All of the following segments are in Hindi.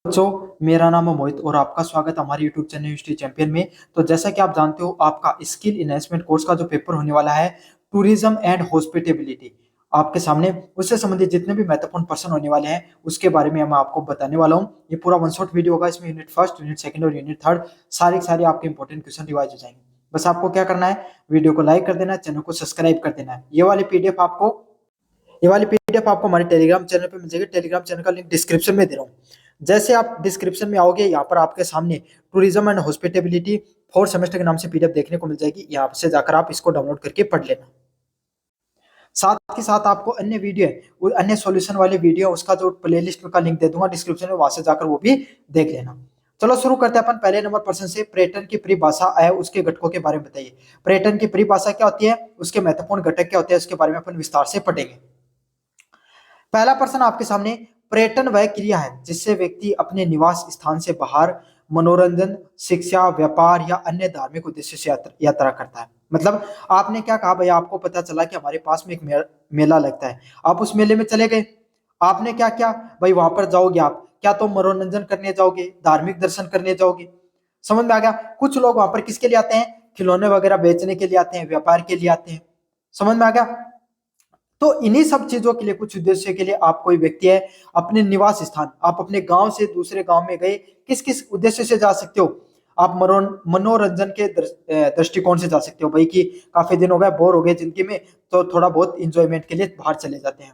बच्चों, मेरा नाम है मोहित और आपका स्वागत है हमारे यूट्यूब चैनल हिस्ट्री चैंपियन में। तो जैसा कि आप जानते हो, आपका स्किल इनहेंसमेंट कोर्स का जो पेपर होने वाला है, टूरिज्म एंड हॉस्पिटेबिलिटी, आपके सामने उससे संबंधित जितने भी महत्वपूर्ण प्रश्न होने वाले हैं उसके बारे में मैं आपको बताने वाला हूँ। ये पूरा वन शॉट वीडियो होगा। इसमें यूनिट फर्स्ट, यूनिट सेकंड और यूनिट थर्ड सारे आपके इंपॉर्टेंट क्वेश्चन रिवाइज हो जाएंगे। बस आपको क्या करना है, वीडियो को लाइक कर देना है, चैनल को सब्सक्राइब कर देना है। ये वाली पीडीएफ आपको हमारे टेलीग्राम चैनल पे मिल जाएगी। टेलीग्राम चैनल का लिंक डिस्क्रिप्शन में दे रहा हूँ। जैसे आप डिस्क्रिप्शन में आओगे, यहाँ पर आपके सामने टूरिज्म एंड हॉस्पिटेबिलिटी फोर्थ सेमेस्टर के नाम से पीडीएफ देखने को मिल जाएगी। यहाँ से जाकर आप इसको डाउनलोड करके पढ़ लेना। साथ ही साथ आपको अन्य वीडियो, अन्य सॉल्यूशन वाले वीडियो, उसका जो प्लेलिस्ट का लिंक दे दूंगा डिस्क्रिप्शन में, वहां से जाकर वो भी देख लेना। चलो शुरू करते हैं अपन पहले नंबर प्रश्न से। पर्यटन की परिभाषा है, उसके घटकों के बारे में बताइए। पर्यटन की परिभाषा क्या होती है, उसके महत्वपूर्ण घटक क्या होते हैं, उसके बारे में अपन विस्तार से पढ़ेंगे। पहला प्रश्न आपके सामने, पर्यटन वह क्रिया है जिससे व्यक्ति अपने निवास स्थान से बाहर मनोरंजन, शिक्षा, व्यापार या अन्य धार्मिक उद्देश्य से यात्रा करता है। मतलब आपने क्या कहा भाई, आपको पता चला कि हमारे पास में एक मेला लगता है, आप उस मेले में चले गए। आपने क्या किया भाई, वहां पर जाओगे आप, क्या तो मनोरंजन करने जाओगे, धार्मिक दर्शन करने जाओगे। समझ में आ गया। कुछ लोग वहां पर किसके लिए आते हैं, खिलौने वगैरह बेचने के लिए आते हैं, व्यापार के लिए आते हैं। समझ में आ गया। तो इन्हीं सब चीजों के लिए, कुछ उद्देश्य के लिए आप, कोई व्यक्ति है, अपने निवास स्थान, आप अपने गांव से दूसरे गांव में गए, किस किस उद्देश्य से जा सकते हो। आप मनोरंजन के दृष्टिकोण से जा सकते हो भाई, कि काफी दिन हो गए, बोर हो गए जिंदगी में, तो थोड़ा बहुत इंजॉयमेंट के लिए बाहर चले जाते हैं।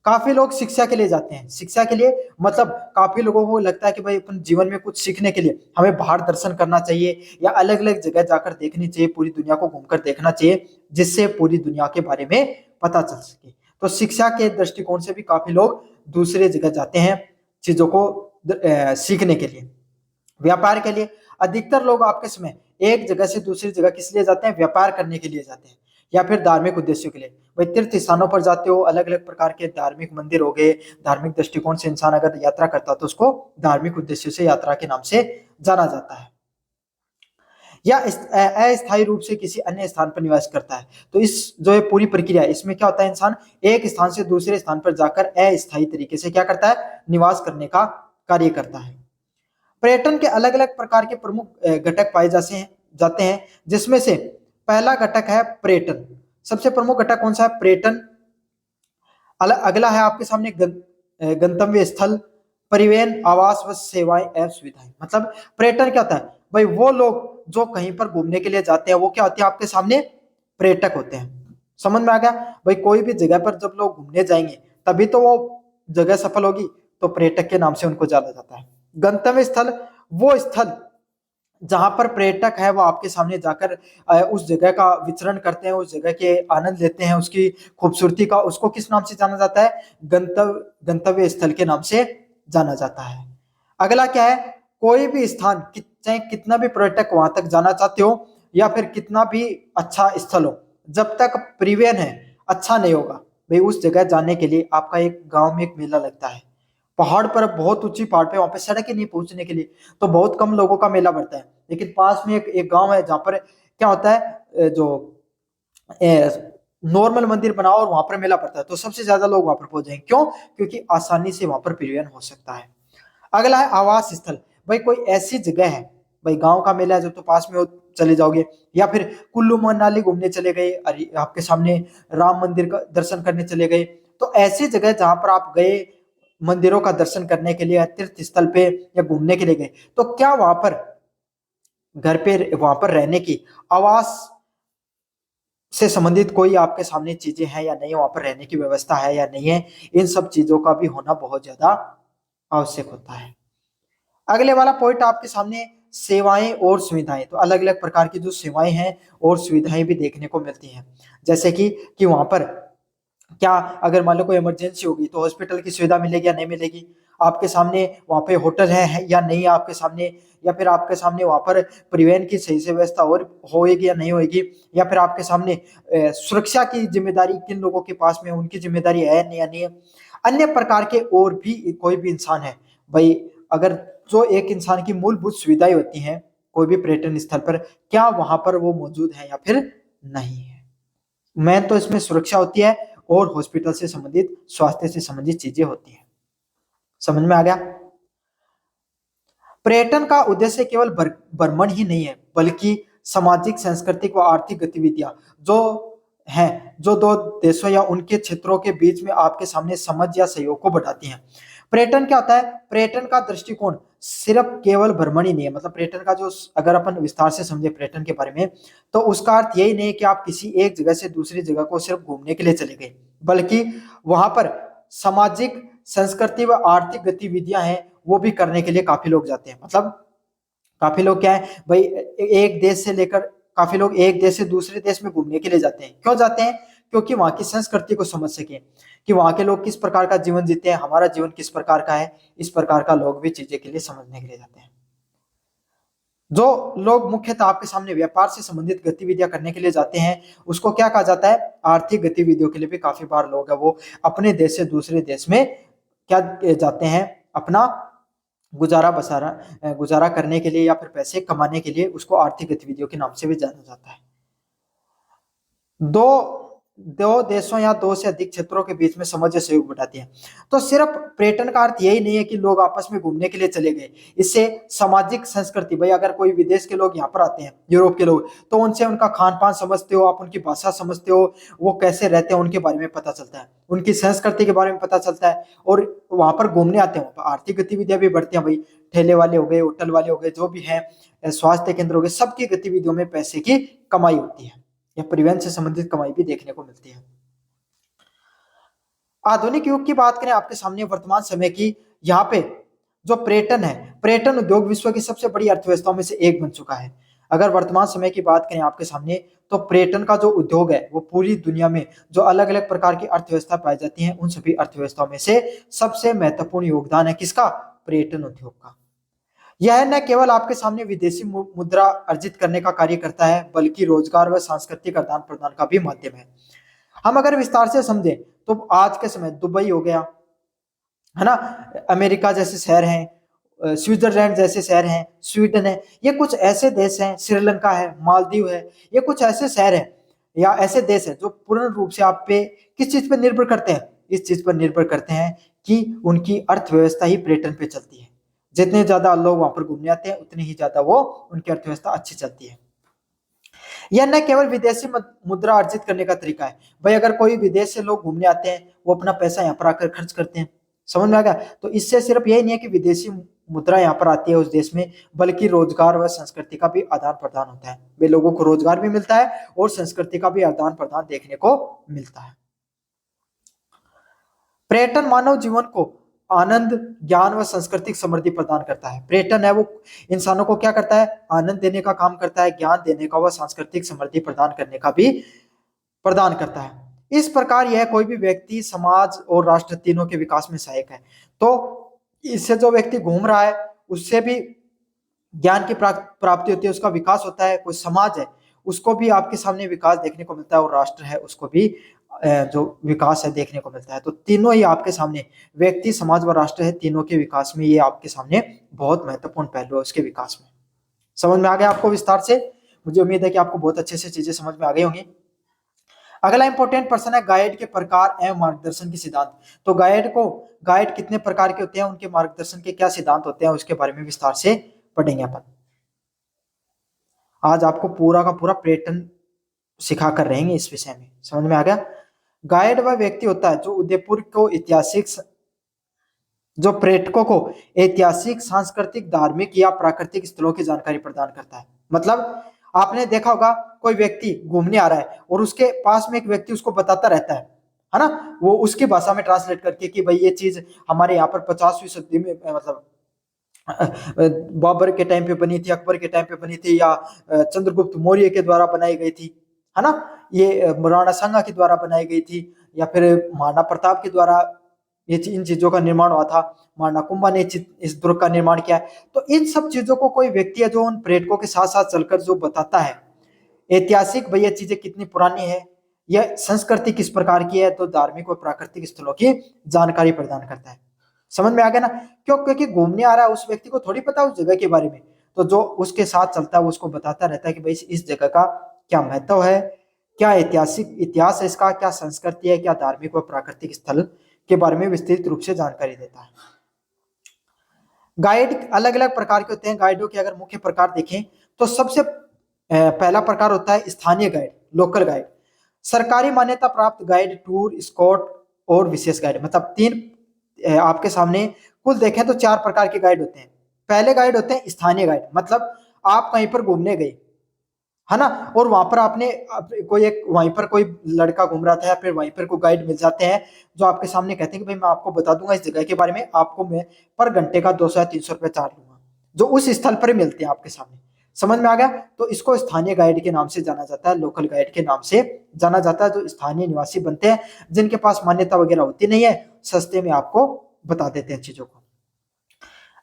काफी लोग शिक्षा के लिए जाते हैं। शिक्षा के लिए मतलब काफी लोगों को लगता है कि भाई अपन जीवन में कुछ सीखने के लिए हमें बाहर दर्शन करना चाहिए, या अलग अलग जगह जाकर देखनी चाहिए, पूरी दुनिया को घूमकर देखना चाहिए, जिससे पूरी दुनिया के बारे में पता चल सके। तो शिक्षा के दृष्टिकोण से भी काफी लोग दूसरे जगह जाते हैं चीजों को सीखने के लिए। व्यापार के लिए अधिकतर लोग आपके समय एक जगह से दूसरी जगह किस लिए जाते हैं, व्यापार करने के लिए जाते हैं, या फिर धार्मिक उद्देश्यों के लिए। भाई तीर्थ स्थानों पर जाते हो, अलग अलग प्रकार के धार्मिक मंदिर हो गए, धार्मिक दृष्टिकोण से इंसान अगर यात्रा करता है तो उसको धार्मिक उद्देश्य से यात्रा के नाम से जाना जाता है। या अस्थायी रूप से किसी अन्य स्थान पर निवास करता है। तो इस जो है पूरी प्रक्रिया है, इसमें क्या होता है, इंसान एक स्थान से दूसरे स्थान पर जाकर अस्थायी तरीके से क्या करता है, निवास करने का कार्य करता है। पर्यटन के अलग अलग प्रकार के प्रमुख घटक पाए जाते हैं, जिसमें से पहला घटक है पर्यटन। सबसे प्रमुख घटक कौन सा है, पर्यटन। अगला है आपके सामने गंतव्य स्थल, परिवहन, आवास व सेवाएं एवं सुविधाएं। मतलब पर्यटन क्या होता है भाई, वो लोग जो कहीं पर घूमने के लिए जाते हैं, वो क्या होते हैं आपके सामने, पर्यटक होते हैं। समझ में आ गया भाई। कोई भी जगह पर जब लोग घूमने जाएंगे तभी तो वो जगह सफल होगी, तो पर्यटक के नाम से उनको जाना जाता है। गंतव्य स्थल वो स्थल जहां पर पर्यटक है वो आपके सामने जाकर उस जगह का विचरण करते हैं, उस जगह के आनंद लेते हैं, उसकी खूबसूरती का, उसको किस नाम से जाना जाता है, गंतव्य स्थल के नाम से जाना जाता है। अगला क्या है, कोई भी स्थान, चाहे कितना भी पर्यटक वहां तक जाना चाहते हो, या फिर कितना भी अच्छा स्थल हो, जब तक परिवहन है अच्छा नहीं होगा भाई, उस जगह जाने के लिए आपका एक गांव में एक मेला लगता है, पहाड़ पर, बहुत ऊंची पहाड़ पे, वहां पे सड़क ही नहीं पहुंचने के लिए, तो बहुत कम लोगों का मेला बढ़ता है। लेकिन पास में एक गांव है जहाँ पर क्या होता है, जो नॉर्मल मंदिर बनाओ और वहां पर मेला पड़ता है, तो सबसे ज्यादा लोग वहां पर पहुंच जाएंगे। क्यों? क्योंकि आसानी से वहां पर परिवहन हो सकता है। अगला है आवास स्थल। भाई कोई ऐसी जगह है, भाई गांव का मेला है जब तो पास में हो, चले जाओगे, या फिर कुल्लू मनाली घूमने चले गए, अरे आपके सामने राम मंदिर का दर्शन करने चले गए, तो ऐसी जगह जहां पर आप गए मंदिरों का दर्शन करने के लिए, तीर्थ स्थल पे या घूमने के लिए गए, तो क्या वहां पर घर पे, वहां पर रहने की, आवास से संबंधित कोई आपके सामने चीजें हैं या नहीं, वहां पर रहने की व्यवस्था है या नहीं है, इन सब चीजों का भी होना बहुत ज्यादा आवश्यक होता है। अगले वाला पॉइंट आपके सामने, सेवाएं और सुविधाएं। तो अलग अलग प्रकार की जो सेवाएं हैं और सुविधाएं भी देखने को मिलती हैं, जैसे कि वहां पर क्या, अगर मान लो कोई इमरजेंसी होगी तो हॉस्पिटल की सुविधा मिलेगी या नहीं मिलेगी, आपके सामने वहां पे होटल है या नहीं है आपके सामने, या फिर आपके सामने वहां पर परिवहन की सही से व्यवस्था और होएगी या नहीं होएगी, या फिर आपके सामने सुरक्षा की जिम्मेदारी किन लोगों के पास में, उनकी जिम्मेदारी है या नहीं है। अन्य प्रकार के और भी कोई भी इंसान है भाई, अगर जो एक इंसान की मूलभूत सुविधाएं होती हैं कोई भी पर्यटन स्थल पर, क्या वहां पर वो मौजूद है या फिर नहीं है। मेन तो इसमें सुरक्षा होती है और हॉस्पिटल से संबंधित, स्वास्थ्य से संबंधित चीजें होती हैं। समझ में आ गया। पर्यटन का उद्देश्य केवल भ्रमण ही नहीं है, बल्कि सामाजिक, सांस्कृतिक व आर्थिक गतिविधियां जो हैं, जो दो देशों या उनके क्षेत्रों के बीच में आपके सामने समझ या सहयोग को बढ़ाती हैं। पर्यटन क्या होता है? पर्यटन का दृष्टिकोण सिर्फ केवल भ्रमण ही नहीं है। मतलब पर्यटन का जो, अगर अपन विस्तार से समझे पर्यटन के बारे में, तो उसका अर्थ यही नहीं है कि आप किसी एक जगह से दूसरी जगह को सिर्फ घूमने के लिए चले गए, बल्कि वहां पर सामाजिक, संस्कृति व आर्थिक गतिविधियां हैं, वो भी करने के लिए काफी लोग जाते हैं। मतलब काफी लोग क्या है भाई, एक देश से लेकर काफी लोग एक देश से दूसरे देश में घूमने के लिए जाते हैं। क्यों जाते हैं? क्योंकि वहां की संस्कृति को समझ सके, कि वहां के लोग किस प्रकार का जीवन जीते हैं, हमारा जीवन किस प्रकार का है, इस प्रकार का लोग भी चीजें के लिए समझने के लिए जाते हैं। जो लोग मुख्यतः आपके सामने व्यापार से संबंधित गतिविधियां करने के लिए जाते हैं, उसको क्या कहा जाता है? आर्थिक गतिविधियों के लिए भी काफी बार लोग है वो अपने देश से दूसरे देश में क्या जाते हैं, अपना गुजारा करने के लिए या फिर पैसे कमाने के लिए, उसको आर्थिक गतिविधियों के नाम से भी जाना जाता है। दो दो देशों या दो से अधिक क्षेत्रों के बीच में समझ या सहयोग बढ़ाती है। तो सिर्फ पर्यटन का अर्थ यही नहीं है कि लोग आपस में घूमने के लिए चले गए। इससे सामाजिक संस्कृति, भाई अगर कोई विदेश के लोग यहाँ पर आते हैं, यूरोप के लोग, तो उनसे उनका खान पान समझते हो, आप उनकी भाषा समझते हो, वो कैसे रहते हैं उनके बारे में पता चलता है, उनकी संस्कृति के बारे में पता चलता है। और वहां पर घूमने आते हैं, आर्थिक गतिविधियां भी बढ़ती हैं भाई। ठेले वाले हो गए, होटल वाले हो गए, जो भी है, स्वास्थ्य केंद्र हो गए, सबकी गतिविधियों में पैसे की कमाई होती है, या परिवहन से संबंधित कमाई भी देखने को मिलती है। आधुनिक युग की बात करें आपके सामने, वर्तमान समय की, यहाँ पे जो पर्यटन है, पर्यटन उद्योग विश्व की सबसे बड़ी अर्थव्यवस्थाओं में से एक बन चुका है। अगर वर्तमान समय की बात करें आपके सामने, तो पर्यटन का जो उद्योग है वो पूरी दुनिया में जो अलग अलग प्रकार की अर्थव्यवस्था पाई जाती है, उन सभी अर्थव्यवस्थाओं में से सबसे महत्वपूर्ण योगदान है किसका? पर्यटन उद्योग का। यह न केवल आपके सामने विदेशी मुद्रा अर्जित करने का कार्य करता है, बल्कि रोजगार व सांस्कृतिक आदान प्रदान का भी माध्यम है। हम अगर विस्तार से समझें, तो आज के समय दुबई हो गया, है ना, अमेरिका जैसे शहर हैं, स्विट्जरलैंड जैसे शहर हैं, स्वीडन है, ये कुछ ऐसे देश हैं, श्रीलंका है, मालदीव है, ये कुछ ऐसे शहर हैं या ऐसे देश हैं जो पूर्ण रूप से आप पे किस चीज पर निर्भर करते हैं? इस चीज पर निर्भर करते हैं कि उनकी अर्थव्यवस्था ही पर्यटन पे चलती है। जितने ज्यादा लोग वहां पर घूमने आते हैं, उतनी ही ज्यादा वो उनकी अर्थव्यवस्था अच्छी चलती है। यह न केवल विदेशी मुद्रा अर्जित करने का तरीका है, भाई अगर कोई विदेश से लोग घूमने आते हैं, वो अपना पैसा यहाँ पर आकर खर्च करते हैं। समझ में आ गया? तो इससे सिर्फ यही नहीं है कि विदेशी मुद्रा यहाँ पर आती है उस देश में, बल्कि रोजगार व संस्कृति का भी आदान प्रदान होता है। वे लोगों को रोजगार भी मिलता है और संस्कृति का भी आदान प्रदान देखने को मिलता है। पर्यटन मानव जीवन को आनंद, ज्ञान व सांस्कृतिक समृद्धि प्रदान करता है। पर्यटन है वो इंसानों को क्या करता है? आनंद देने का काम करता है, ज्ञान देने का व सांस्कृतिक समृद्धि प्रदान करने का भी प्रदान करता है। इस प्रकार यह कोई भी व्यक्ति, समाज और राष्ट्र तीनों के विकास में सहायक है। तो इससे जो व्यक्ति घूम रहा है, उससे भी ज्ञान की प्राप्ति होती है, उसका विकास होता है। कोई समाज है, उसको भी आपके सामने विकास देखने को मिलता है, और राष्ट्र है, उसको भी जो विकास है देखने को मिलता है। तो तीनों ही आपके सामने, व्यक्ति, समाज व राष्ट्र है, तीनों के विकास में ये आपके सामने बहुत महत्वपूर्ण पहलू है उसके विकास में। समझ में आ गया आपको विस्तार से? मुझे उम्मीद है कि आपको बहुत अच्छे से चीजें समझ में आ गई होंगी। अगला इंपॉर्टेंट पर्सन है गाइड के प्रकार एवं मार्गदर्शन के सिद्धांत। तो गाइड कितने प्रकार के होते हैं, उनके मार्गदर्शन के क्या सिद्धांत होते हैं, उसके बारे में विस्तार से पढ़ेंगे अपन। आज आपको पूरा का पूरा पर्यटन सिखा कर रहेंगे इस विषय में। समझ में आ गया? गाइड वह व्यक्ति होता है जो उदयपुर को ऐतिहासिक, जो पर्यटकों को ऐतिहासिक, सांस्कृतिक, धार्मिक या प्राकृतिक स्थलों की जानकारी प्रदान करता है। मतलब आपने देखा होगा, कोई व्यक्ति घूमने आ रहा है और उसके पास में एक व्यक्ति उसको बताता रहता है ना, वो उसकी भाषा में ट्रांसलेट करके कि भाई ये चीज हमारे यहाँ पर 50वीं सदी में, मतलब बाबर के टाइम पे बनी थी, अकबर के टाइम पे बनी थी, या चंद्रगुप्त मौर्य के द्वारा बनाई गई थी, है ना, ये राणा सांगा के द्वारा बनाई गई थी, या फिर महाराणा प्रताप के द्वारा ये इन चीजों का निर्माण हुआ था, महाराणा कुंभा ने इस दुर्ग का निर्माण किया है। तो इन सब चीजों को कोई व्यक्ति है जो उन पर्यटकों के साथ साथ चलकर जो बताता है, ऐतिहासिक भाई ये चीजें कितनी पुरानी है, यह संस्कृति किस प्रकार की है, तो धार्मिक और प्राकृतिक स्थलों की जानकारी प्रदान करता है। समझ में आ गया ना? क्यों? क्योंकि घूमने आ रहा है, उस व्यक्ति को थोड़ी पता उस जगह के बारे में, तो जो उसके साथ चलता है वो उसको बताता रहता है कि भाई इस जगह का क्या महत्व है, क्या ऐतिहासिक इतिहास है इसका, क्या संस्कृति है, क्या धार्मिक व प्राकृतिक स्थल के बारे में विस्तृत रूप से जानकारी देता है। गाइड अलग अलग प्रकार के होते हैं। गाइडों के अगर मुख्य प्रकार देखें तो सबसे पहला प्रकार होता है स्थानीय गाइड, लोकल गाइड। सरकारी मान्यता प्राप्त गाइड, टूर स्कॉट और विशेष गाइड, मतलब तीन आपके सामने कुल देखें तो चार प्रकार के गाइड होते हैं। पहले गाइड होते हैं स्थानीय गाइड, मतलब आप कहीं पर घूमने गए है ना, और वहां पर आपने कोई एक वहीं पर कोई लड़का घूम रहा था या फिर वहीं पर कोई गाइड मिल जाते हैं जो आपके सामने कहते हैं कि भाई मैं आपको बता दूंगा इस जगह के बारे में, आपको मैं पर घंटे का 200 या 300 रुपये चार्ज लूंगा, जो उस स्थल पर ही मिलते हैं आपके सामने। समझ में आ गया? तो इसको स्थानीय गाइड के नाम से जाना जाता है, लोकल गाइड के नाम से जाना जाता है, जो स्थानीय निवासी बनते हैं, जिनके पास मान्यता वगैरह होती नहीं है, सस्ते में आपको बता देते हैं चीजों को।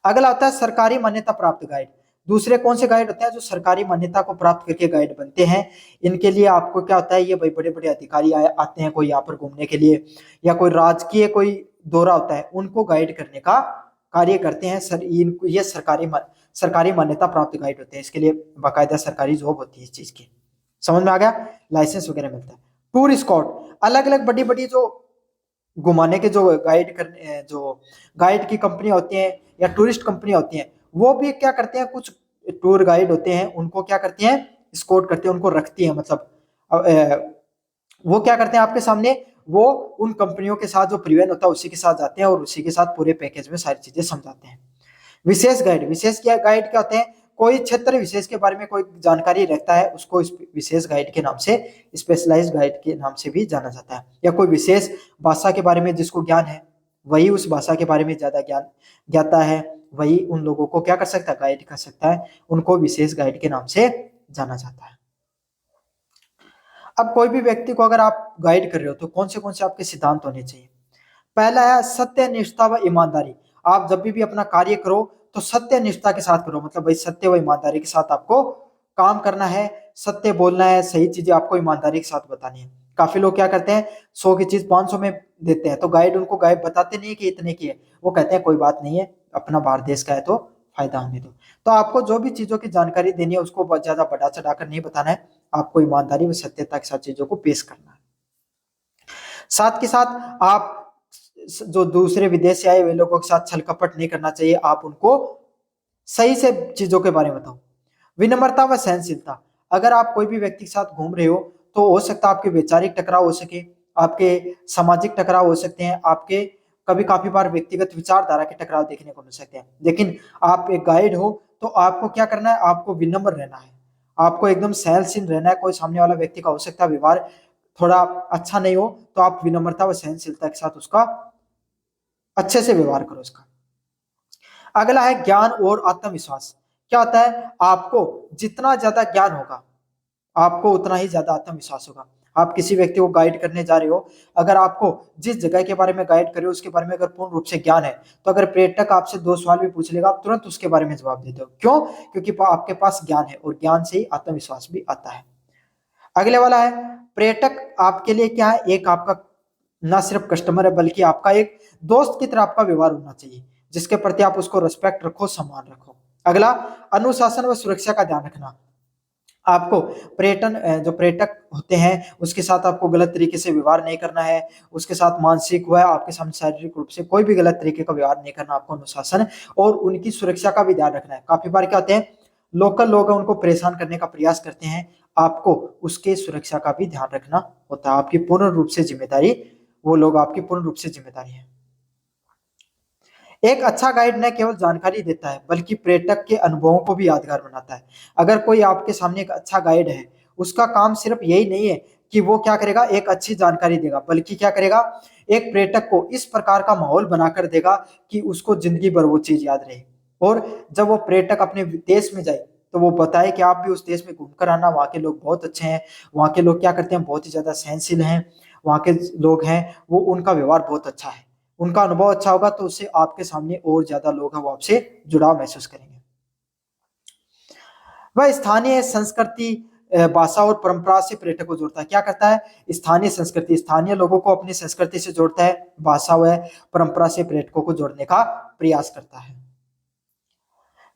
अगला आता है सरकारी मान्यता प्राप्त गाइड। दूसरे कौन से गाइड होते हैं? जो सरकारी मान्यता को प्राप्त करके गाइड बनते हैं। इनके लिए आपको क्या होता है, ये भाई बड़े बड़े अधिकारी आते हैं कोई यहाँ पर घूमने के लिए, या कोई राजकीय कोई दौरा होता है, उनको गाइड करने का कार्य करते हैं। ये सरकारी मान्यता प्राप्त गाइड होते हैं। इसके लिए बाकायदा सरकारी जॉब होती है इस चीज की। समझ में आ गया? लाइसेंस वगैरह मिलता है। टूर स्कॉट, अलग अलग बड़ी बड़ी जो घुमाने के जो गाइड की कंपनियां होती हैं या टूरिस्ट कंपनियां होती हैं, वो भी क्या करते हैं, कुछ टूर गाइड होते हैं उनको क्या करते हैं, स्कॉट करते हैं, उनको रखती है, मतलब वो क्या करते हैं आपके सामने, वो उन कंपनियों के साथ जो परिवहन होता है उसी के साथ जाते हैं और उसी के साथ पूरे पैकेज में सारी चीजें समझाते हैं। विशेष गाइड, विशेष क्या गाइड क्या होते हैं, कोई क्षेत्र विशेष के बारे में कोई जानकारी रखता है, उसको इस विशेष गाइड के नाम से, स्पेशलाइज्ड गाइड के नाम से भी जाना जाता है। या कोई विशेष भाषा के बारे में जिसको ज्ञान है, वही उस भाषा के बारे में ज्यादा ज्ञान ज्ञाता है, वही उन लोगों को क्या कर सकता है, गाइड कर सकता है, उनको विशेष गाइड के नाम से जाना जाता है। अब कोई भी व्यक्ति को अगर आप गाइड कर रहे हो तो कौन से आपके सिद्धांत होने चाहिए? पहला है सत्य, निष्ठा व ईमानदारी। आप जब भी अपना कार्य करो तो सत्य निष्ठा के साथ करो, मतलब भाई सत्य व ईमानदारी के साथ आपको काम करना है, सत्य बोलना है, सही चीजें आपको ईमानदारी के साथ बतानी है। काफी लोग क्या करते हैं, 100 की चीज 500 में देते हैं, तो गाइड उनको गाइड बताते नहीं है कि इतने की है, वो कहते हैं कोई बात नहीं है, अपना भारत देश का है तो फायदा हमें दो। तो आपको जो भी चीजों की जानकारी देनी है उसको ज्यादा बढ़ा चढ़ाकर नहीं बताना है, आपको ईमानदारी व सत्यता के साथ चीजों को पेश करना है। साथ के साथ आप जो दूसरे विदेश से आए हुए लोगों के साथ छल कपट नहीं करना चाहिए, आप उनको सही से चीजों के बारे में बताओ। विनम्रता व सहनशीलता, अगर आप कोई भी व्यक्ति के साथ घूम रहे हो तो हो सकता है आपके वैचारिक टकराव हो सके, आपके सामाजिक टकराव हो सकते हैं, आपके कभी काफी बार व्यक्तिगत विचारधारा के टकराव देखने को मिल सकते हैं, लेकिन आप एक गाइड हो तो आपको क्या करना है, आपको विनम्र रहना है, आपको एकदम सहनशील रहना है। कोई सामने वाला व्यक्ति का हो सकता है व्यवहार थोड़ा अच्छा नहीं हो, तो आप विनम्रता व सहनशीलता के साथ उसका अच्छे से व्यवहार करो उसका। अगला है ज्ञान और आत्मविश्वास। क्या होता है, आपको जितना ज्यादा ज्ञान होगा आपको उतना ही ज्यादा आत्मविश्वास होगा। आप किसी व्यक्ति को गाइड करने जा रहे हो, अगर आपको जिस जगह के बारे में गाइड कर रहे हो उसके बारे में अगर पूर्ण रूप से ज्ञान है, तो अगर पर्यटक आपसे 2 सवाल भी पूछ लेगा आप तुरंत उसके बारे में जवाब देते हो। क्यों? क्योंकि आपके पास ज्ञान है, और ज्ञान से ही आत्मविश्वास भी आता है। अगले वाला है पर्यटक आपके लिए क्या है, एक आपका ना सिर्फ कस्टमर है बल्कि आपका एक दोस्त की तरह आपका व्यवहार होना चाहिए, जिसके प्रति आप उसको रिस्पेक्ट रखो, सम्मान रखो। अगला अनुशासन व सुरक्षा का ध्यान रखना। आपको जो पर्यटक होते हैं उसके साथ आपको गलत तरीके से व्यवहार नहीं करना है, उसके साथ मानसिक व आपके सामने शारीरिक रूप से कोई भी गलत तरीके का व्यवहार नहीं करना, आपको अनुशासन और उनकी सुरक्षा का भी ध्यान रखना है। काफी बार क्या होते हैं, लोकल लोग हैं उनको परेशान करने का प्रयास करते हैं, आपको उसके सुरक्षा का भी ध्यान रखना होता है, आपकी पूर्ण रूप से जिम्मेदारी, वो लोग आपकी पूर्ण रूप से जिम्मेदारी है। एक अच्छा गाइड न केवल जानकारी देता है बल्कि पर्यटक के अनुभवों को भी यादगार बनाता है। अगर कोई आपके सामने एक अच्छा गाइड है, उसका काम सिर्फ यही नहीं है कि वो क्या करेगा, एक अच्छी जानकारी देगा, बल्कि क्या करेगा, एक पर्यटक को इस प्रकार का माहौल बनाकर देगा कि उसको जिंदगी भर वो चीज याद रहे। और जब वो पर्यटक अपने देश में जाए तो वो बताए कि आप भी उस देश में घूमकर आना, वहाँ के लोग बहुत अच्छे हैं, वहाँ के लोग क्या करते हैं, बहुत ही ज्यादा सहनशील हैं, वहाँ के लोग हैं वो उनका व्यवहार बहुत अच्छा है, उनका अनुभव अच्छा होगा, तो उससे आपके सामने और ज्यादा लोग हैं वो आपसे जुड़ाव महसूस करेंगे। वह स्थानीय संस्कृति, भाषा और परंपरा से पर्यटक को जोड़ता है। क्या करता है, स्थानीय संस्कृति, स्थानीय लोगों को अपनी संस्कृति से जोड़ता है, भाषा व परंपरा से पर्यटकों को जोड़ने का प्रयास करता है।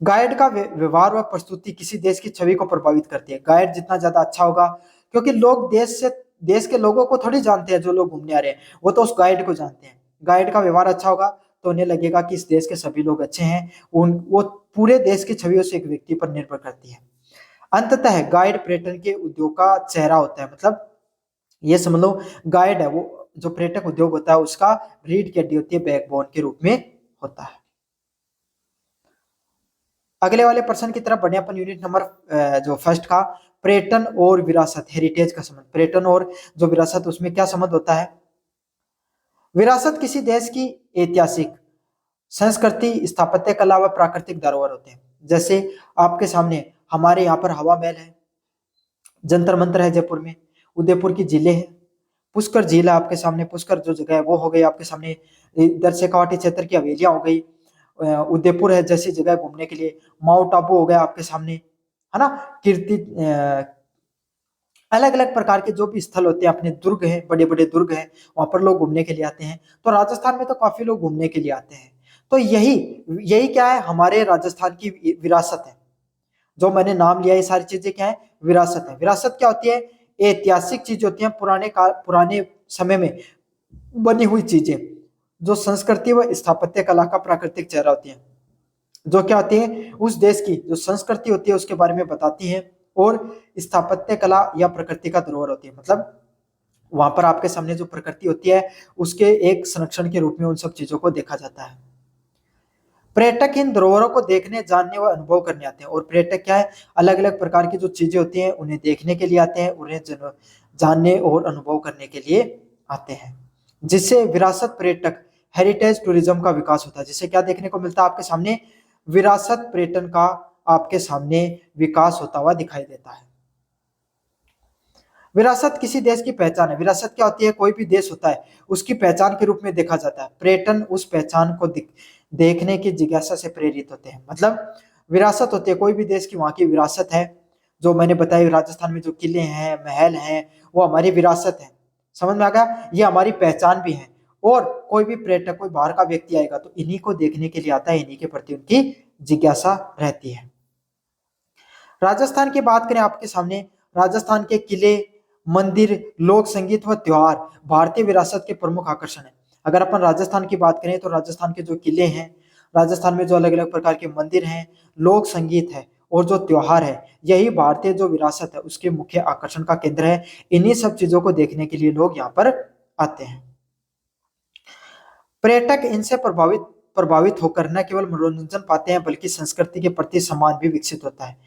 गाइड का व्यवहार व प्रस्तुति किसी देश की छवि को प्रभावित करती है। गाइड जितना ज्यादा अच्छा होगा, क्योंकि लोग देश के लोगों को थोड़ी जानते हैं, जो लोग घूमने आ रहे हैं वो तो उस गाइड को जानते हैं। गाइड का व्यवहार अच्छा होगा तो उन्हें लगेगा कि इस देश के सभी लोग अच्छे हैं। वो पूरे देश की छवि उस एक व्यक्ति पर निर्भर करती है। अंततः गाइड पर्यटन के उद्योग का चेहरा होता है। मतलब ये समझ लो, गाइड है वो, जो पर्यटक उद्योग होता है उसका रीढ़ की हड्डी होती है, बैकबोन के रूप में होता है। अगले वाले प्रश्न की तरफ बढ़े अपन। यूनिट नंबर जो फर्स्ट का, पर्यटन और विरासत, हेरिटेज का संबंध। पर्यटन और जो विरासत, उसमें क्या संबंध होता है? विरासत किसी देश की ऐतिहासिक संस्कृति, स्थापत्य कला व प्राकृतिक धरोहर होते हैं। जैसे आपके सामने हमारे यहाँ पर हवा महल है, जंतर मंतर है जयपुर में, उदयपुर की झीलें हैं, पुष्कर झील है आपके सामने, पुष्कर जो जगह है वो हो गई आपके सामने, इधर शेखावाटी क्षेत्र की हवेलियां हो गई, उदयपुर है जैसी जगह घूमने के लिए, माउंट आबू हो गया आपके सामने, है ना, कीर्ति, अलग अलग प्रकार के जो भी स्थल होते हैं, अपने दुर्ग हैं, बड़े बड़े दुर्ग हैं, वहां पर लोग घूमने के लिए आते हैं। तो राजस्थान में तो काफी लोग घूमने के लिए आते हैं। तो यही यही क्या है, हमारे राजस्थान की विरासत है। जो मैंने नाम लिया, ये सारी चीजें क्या है, विरासत है। विरासत क्या होती है? ऐतिहासिक चीज होती है, पुराने समय में बनी हुई चीजें, जो संस्कृति व स्थापत्य कला का प्राकृतिक चेहरा होती है, जो क्या होती है, उस देश की जो संस्कृति होती है उसके बारे में बताती है, और स्थापत्य कला या प्रकृति का धरोहर होती है। मतलब वहां पर आपके सामने जो प्रकृति होती है उसके एक संरक्षण के रूप में उन सब चीजों को देखा जाता है। पर्यटक इन धरोहरों को देखने, जानने व अनुभव करने आते हैं। और पर्यटक क्या है, अलग अलग प्रकार की जो चीजें होती हैं उन्हें देखने के लिए आते हैं, उन्हें जानने और अनुभव करने के लिए आते हैं, जिससे विरासत पर्यटक, हेरिटेज टूरिज्म का विकास होता है। जिससे क्या देखने को मिलता है आपके सामने, विरासत पर्यटन का आपके सामने विकास होता हुआ दिखाई देता है। विरासत किसी देश की पहचान है। विरासत क्या होती है, कोई भी देश होता है उसकी पहचान के रूप में देखा जाता है। पर्यटन उस पहचान को देखने की जिज्ञासा से प्रेरित होते हैं। मतलब विरासत होती है कोई भी देश की, वहां की विरासत है। जो मैंने बताया, राजस्थान में जो किले हैं, महल हैं, वो हमारी विरासत है। समझ में आ गया? ये हमारी पहचान भी है। और कोई भी पर्यटक, कोई बाहर का व्यक्ति आएगा तो इन्हीं को देखने के लिए आता है, इन्हीं के प्रति उनकी जिज्ञासा रहती है। राजस्थान की बात करें आपके सामने, राजस्थान के किले, मंदिर, लोक संगीत व त्योहार भारतीय विरासत के प्रमुख आकर्षण है। अगर अपन राजस्थान की बात करें तो राजस्थान के जो किले हैं, राजस्थान में जो अलग अलग प्रकार के मंदिर हैं, लोक संगीत है और जो त्योहार है, यही भारतीय जो विरासत है उसके मुख्य आकर्षण का केंद्र है। इन्हीं सब चीजों को देखने के लिए लोग यहाँ पर आते हैं। पर्यटक इनसे प्रभावित होकर न केवल मनोरंजन पाते हैं बल्कि संस्कृति के प्रति सम्मान भी विकसित होता है।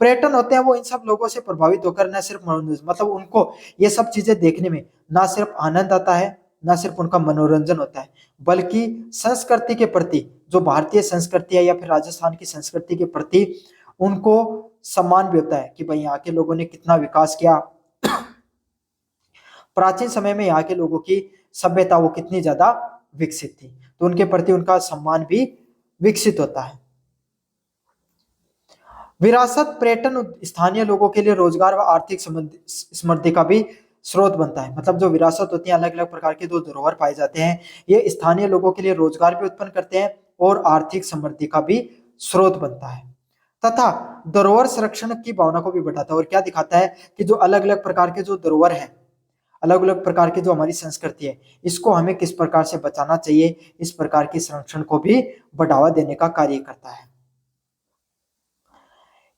पर्यटन होते हैं वो इन सब लोगों से प्रभावित होकर न सिर्फ मनोरंजन, मतलब उनको ये सब चीजें देखने में ना सिर्फ आनंद आता है, ना सिर्फ उनका मनोरंजन होता है, बल्कि संस्कृति के प्रति, जो भारतीय संस्कृति है या फिर राजस्थान की संस्कृति के प्रति उनको सम्मान भी होता है कि भाई यहाँ के लोगों ने कितना विकास किया, प्राचीन समय में यहाँ के लोगों की सभ्यता वो कितनी ज्यादा विकसित थी, तो उनके प्रति उनका सम्मान भी विकसित होता है। विरासत पर्यटन स्थानीय लोगों के लिए रोजगार व आर्थिक समृद्धि का भी स्रोत बनता है। मतलब जो विरासत होती है, अलग अलग प्रकार के जो धरोहर पाए जाते हैं, ये स्थानीय लोगों के लिए रोजगार भी उत्पन्न करते हैं और आर्थिक समृद्धि का भी स्रोत बनता है, तथा धरोहर संरक्षण की भावना को भी बढ़ाता है। और क्या दिखाता है कि जो अलग अलग प्रकार के जो धरोहर है, अलग अलग प्रकार की जो हमारी संस्कृति है, इसको हमें किस प्रकार से बचाना चाहिए, इस प्रकार की संरक्षण को भी बढ़ावा देने का कार्य करता है।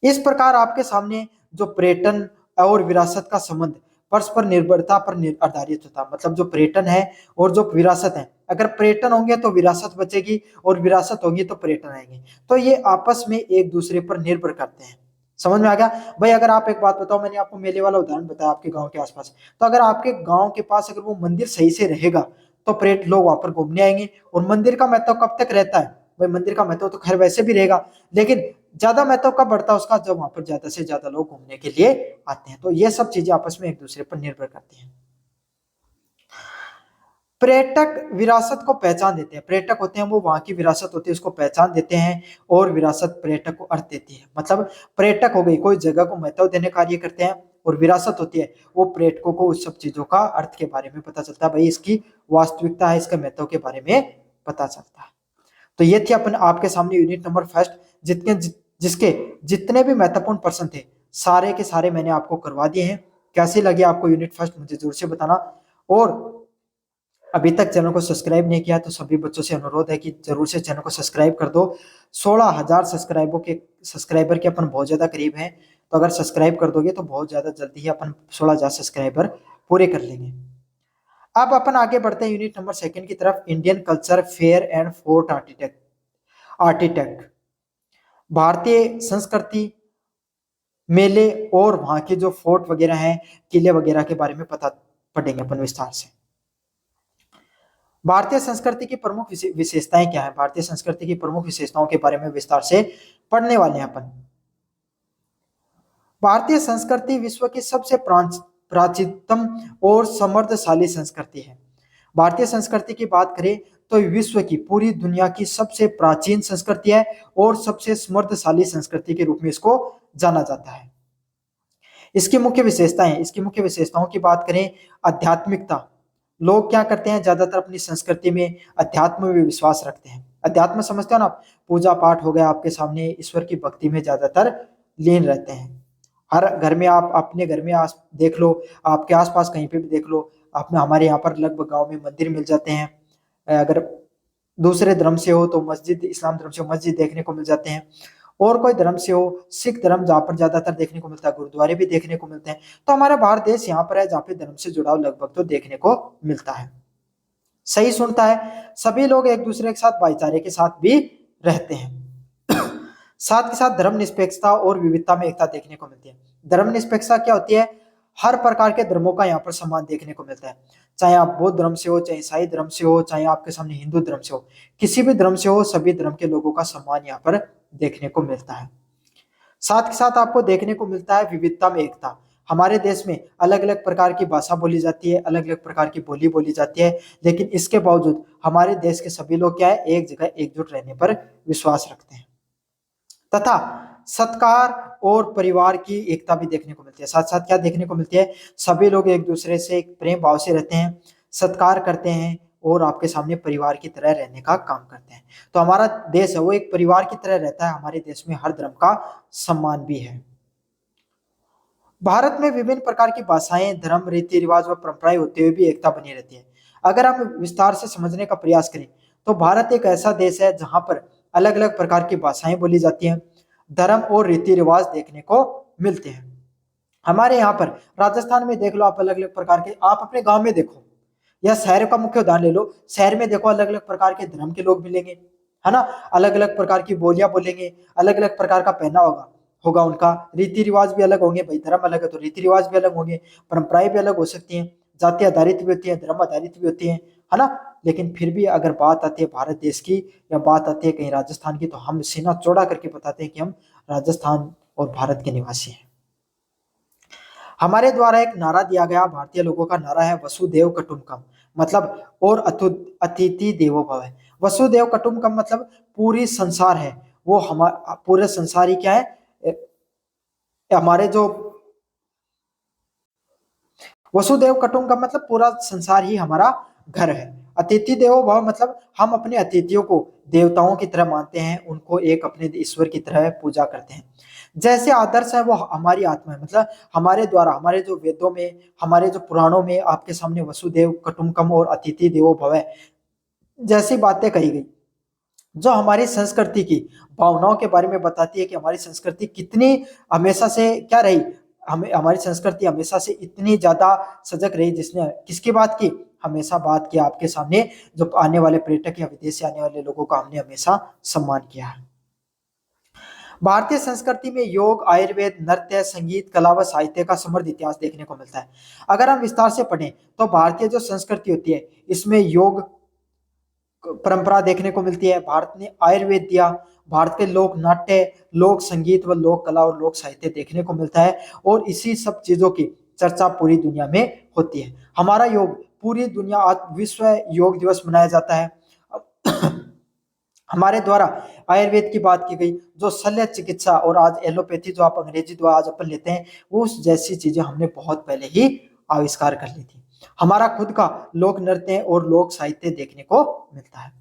इस प्रकार आपके सामने जो पर्यटन और विरासत का संबंध परस्पर निर्भरता पर आधारित होता है। मतलब जो पर्यटन है और जो विरासत है, अगर पर्यटन होंगे तो विरासत बचेगी और विरासत होगी तो पर्यटन आएंगे, तो ये आपस में एक दूसरे पर निर्भर करते हैं। समझ में आ गया भाई? अगर आप एक बात बताओ, मैंने आपको मेले वाला उदाहरण बताया आपके गांव के आसपास, तो अगर आपके गांव के पास अगर वो मंदिर सही से रहेगा तो पर्यटक लोग वहां पर घूमने आएंगे। और मंदिर का महत्व कब तक रहता है भाई? मंदिर का महत्व तो खैर वैसे भी रहेगा, लेकिन ज्यादा महत्व कब बढ़ता है उसका, जब वहां पर ज्यादा से ज्यादा लोग घूमने के लिए आते हैं। तो ये सब चीजें आपस में एक दूसरे पर निर्भर करती हैं। पर्यटक विरासत को पहचान देते हैं। पर्यटक होते हैं वो वहां की विरासत होती है उसको पहचान देते हैं, और विरासत पर्यटक को अर्थ देती है। मतलब पर्यटक हो गई, कोई जगह को महत्व देने कार्य करते हैं, और विरासत होती है वो पर्यटकों को उस सब चीजों का अर्थ के बारे में पता चलता है, भाई इसकी वास्तविकता है, इसके महत्व के बारे में पता चलता है। तो ये थी अपन आपके सामने यूनिट नंबर फर्स्ट, जिसके जितने भी महत्वपूर्ण प्रश्न थे सारे के सारे मैंने आपको करवा दिए हैं। कैसे लगे आपको यूनिट फर्स्ट, मुझे जरूर से बताना। और अभी तक चैनल को सब्सक्राइब नहीं किया तो सभी बच्चों से अनुरोध है कि जरूर से चैनल को सब्सक्राइब कर दो। 16,000 सब्सक्राइबर के अपन बहुत ज्यादा करीब हैं, तो अगर सब्सक्राइब कर दोगे तो बहुत ज्यादा जल्दी ही अपन 16,000 सब्सक्राइबर पूरे कर लेंगे। अब अपन आगे बढ़ते हैं यूनिट नंबर 2 की तरफ, Indian culture fair and fort architect. भारतीय संस्कृति, मेले और वहां के जो फोर्ट वगैरह हैं, किले वगैरह के बारे में पता पढ़ेंगे अपन विस्तार से। भारतीय संस्कृति की प्रमुख विशेषताएं क्या है, भारतीय संस्कृति की प्रमुख विशेषताओं के बारे में विस्तार से पढ़ने वाले हैं अपन। भारतीय संस्कृति विश्व की सबसे प्राचीनतम और समृद्धशाली संस्कृति है। भारतीय संस्कृति की बात करें तो विश्व की, पूरी दुनिया की सबसे प्राचीन संस्कृति है और सबसे समृद्धशाली संस्कृति के रूप में इसको जाना जाता है। इसकी मुख्य विशेषताएं, इसकी मुख्य विशेषताओं की बात करें, आध्यात्मिकता। लोग क्या करते हैं, ज्यादातर अपनी संस्कृति में अध्यात्म में विश्वास रखते हैं। अध्यात्म समझते हो ना, पूजा पाठ हो गया आपके सामने, ईश्वर की भक्ति में ज्यादातर लीन रहते हैं। हर घर में, आप अपने घर में देख लो, आपके आसपास कहीं पे भी देख लो, आप में हमारे यहाँ पर लगभग गांव में मंदिर मिल जाते हैं। अगर दूसरे धर्म से हो तो मस्जिद, इस्लाम धर्म से हो मस्जिद देखने को मिल जाते हैं, और कोई धर्म से हो, सिख धर्म जहाँ पर ज्यादातर देखने को मिलता है, गुरुद्वारे भी देखने को मिलते हैं। तो हमारा भारत देश यहाँ पर है जहाँ पे धर्म से जुड़ाव लगभग तो देखने को मिलता है। सही सुनता है, सभी लोग एक दूसरे के साथ भाईचारे के साथ भी रहते हैं। साथ के साथ धर्मनिरपेक्षता और विविधता में एकता देखने को मिलती है। धर्मनिरपेक्षता क्या होती है, हर प्रकार के धर्मों का यहाँ पर सम्मान देखने को मिलता है। चाहे आप बौद्ध धर्म से हो, चाहे ईसाई धर्म से हो, चाहे आपके सामने हिंदू धर्म से हो, किसी भी धर्म से हो, सभी धर्म के लोगों का सम्मान यहाँ पर देखने को मिलता है। साथ के साथ आपको देखने को मिलता है विविधता में एकता। हमारे देश में अलग अलग प्रकार की भाषा बोली जाती है, अलग अलग प्रकार की बोली बोली जाती है, लेकिन इसके बावजूद हमारे देश के सभी लोग क्या है, एक जगह एकजुट रहने पर विश्वास रखते हैं तथा सत्कार और परिवार की एकता भी देखने को मिलती है। साथ साथ क्या देखने को मिलती है, सभी लोग एक दूसरे से एक प्रेम भाव से रहते हैं, सत्कार करते हैं और आपके सामने परिवार की तरह रहने का काम करते हैं। तो हमारा देश है वो एक परिवार की तरह रहता है। हमारे देश में हर धर्म का सम्मान भी है। भारत में विभिन्न प्रकार की भाषाएं, धर्म, रीति रिवाज व परंपराएं होते हुए भी एकता बनी रहती है। अगर हम विस्तार से समझने का प्रयास करें तो भारत एक ऐसा देश है जहां पर अलग अलग प्रकार की भाषाएं बोली जाती हैं, धर्म और रीति रिवाज देखने को मिलते हैं। हमारे यहाँ पर राजस्थान में देख लो आप, अलग अलग प्रकार के, आप अपने गांव में देखो या शहर का मुख्य उदाहरण ले लो, शहर में देखो अलग अलग प्रकार के धर्म के लोग मिलेंगे, है ना, अलग अलग प्रकार की बोलियां बोलेंगे, अलग अलग प्रकार का पहना होगा उनका, रीति रिवाज भी अलग होंगे। भाई धर्म अलग है तो रीति रिवाज भी अलग होंगे, परंपराएं भी अलग हो सकती हैं, जाति आधारित भी होती है, धर्म आधारित भी होती है ना। लेकिन फिर भी अगर बात आती है भारत देश की या बात आती है कहीं राजस्थान की, तो हम सीना चौड़ा करके बताते हैं कि हम राजस्थान और भारत के निवासी हैं। हमारे द्वारा एक नारा दिया गया, भारतीय लोगों का नारा है वसुदेव कुटुंबकम, मतलब और अतिथि देवो भव है। वसुदेव कुटुंबकम मतलब पूरी संसार है वो, हमारा पूरे संसार ही क्या है, हमारे जो वसुदेव कुटुंबकम मतलब पूरा संसार ही हमारा घर है। अतिथि देवो भव मतलब हम अपने अतिथियों को देवताओं की तरह मानते हैं, उनको एक अपने ईश्वर की तरह पूजा करते हैं। जैसे आदर्श है वो हमारी आत्मा है, मतलब हमारे द्वारा, हमारे जो वेदों में, हमारे जो पुराणों में आपके सामने वसुदेव कुटुंबकम और अतिथि देवो भव जैसी बातें कही गई, जो हमारी संस्कृति की भावनाओं के बारे में बताती है कि हमारी संस्कृति कितनी हमेशा से क्या रही, हमें हमारी संस्कृति हमेशा से इतनी ज्यादा सजग रही, जिसने किसकी बात की, हमेशा बात की आपके सामने जो आने वाले पर्यटक या विदेश से आने वाले लोगों का हमने हमेशा सम्मान किया है। भारतीय संस्कृति में योग, आयुर्वेद, नृत्य, संगीत, कला व साहित्य का समृद्ध इतिहास देखने को मिलता है। अगर हम विस्तार से पढ़ें तो भारतीय जो संस्कृति होती है इसमें योग परंपरा देखने को मिलती है, भारत ने आयुर्वेद दिया, भारत के लोक नाट्य, लोक संगीत व लोक कला और लोक साहित्य देखने को मिलता है, और इसी सब चीजों की चर्चा पूरी दुनिया में होती है। हमारा योग पूरी दुनिया, आज विश्व योग दिवस मनाया जाता है। हमारे द्वारा आयुर्वेद की बात की गई, जो शल्य चिकित्सा और आज एलोपैथी जो आप अंग्रेजी द्वारा आज अपन लेते हैं, वो जैसी चीजें हमने बहुत पहले ही आविष्कार कर ली थी। हमारा खुद का लोक नृत्य और लोक साहित्य देखने को मिलता है।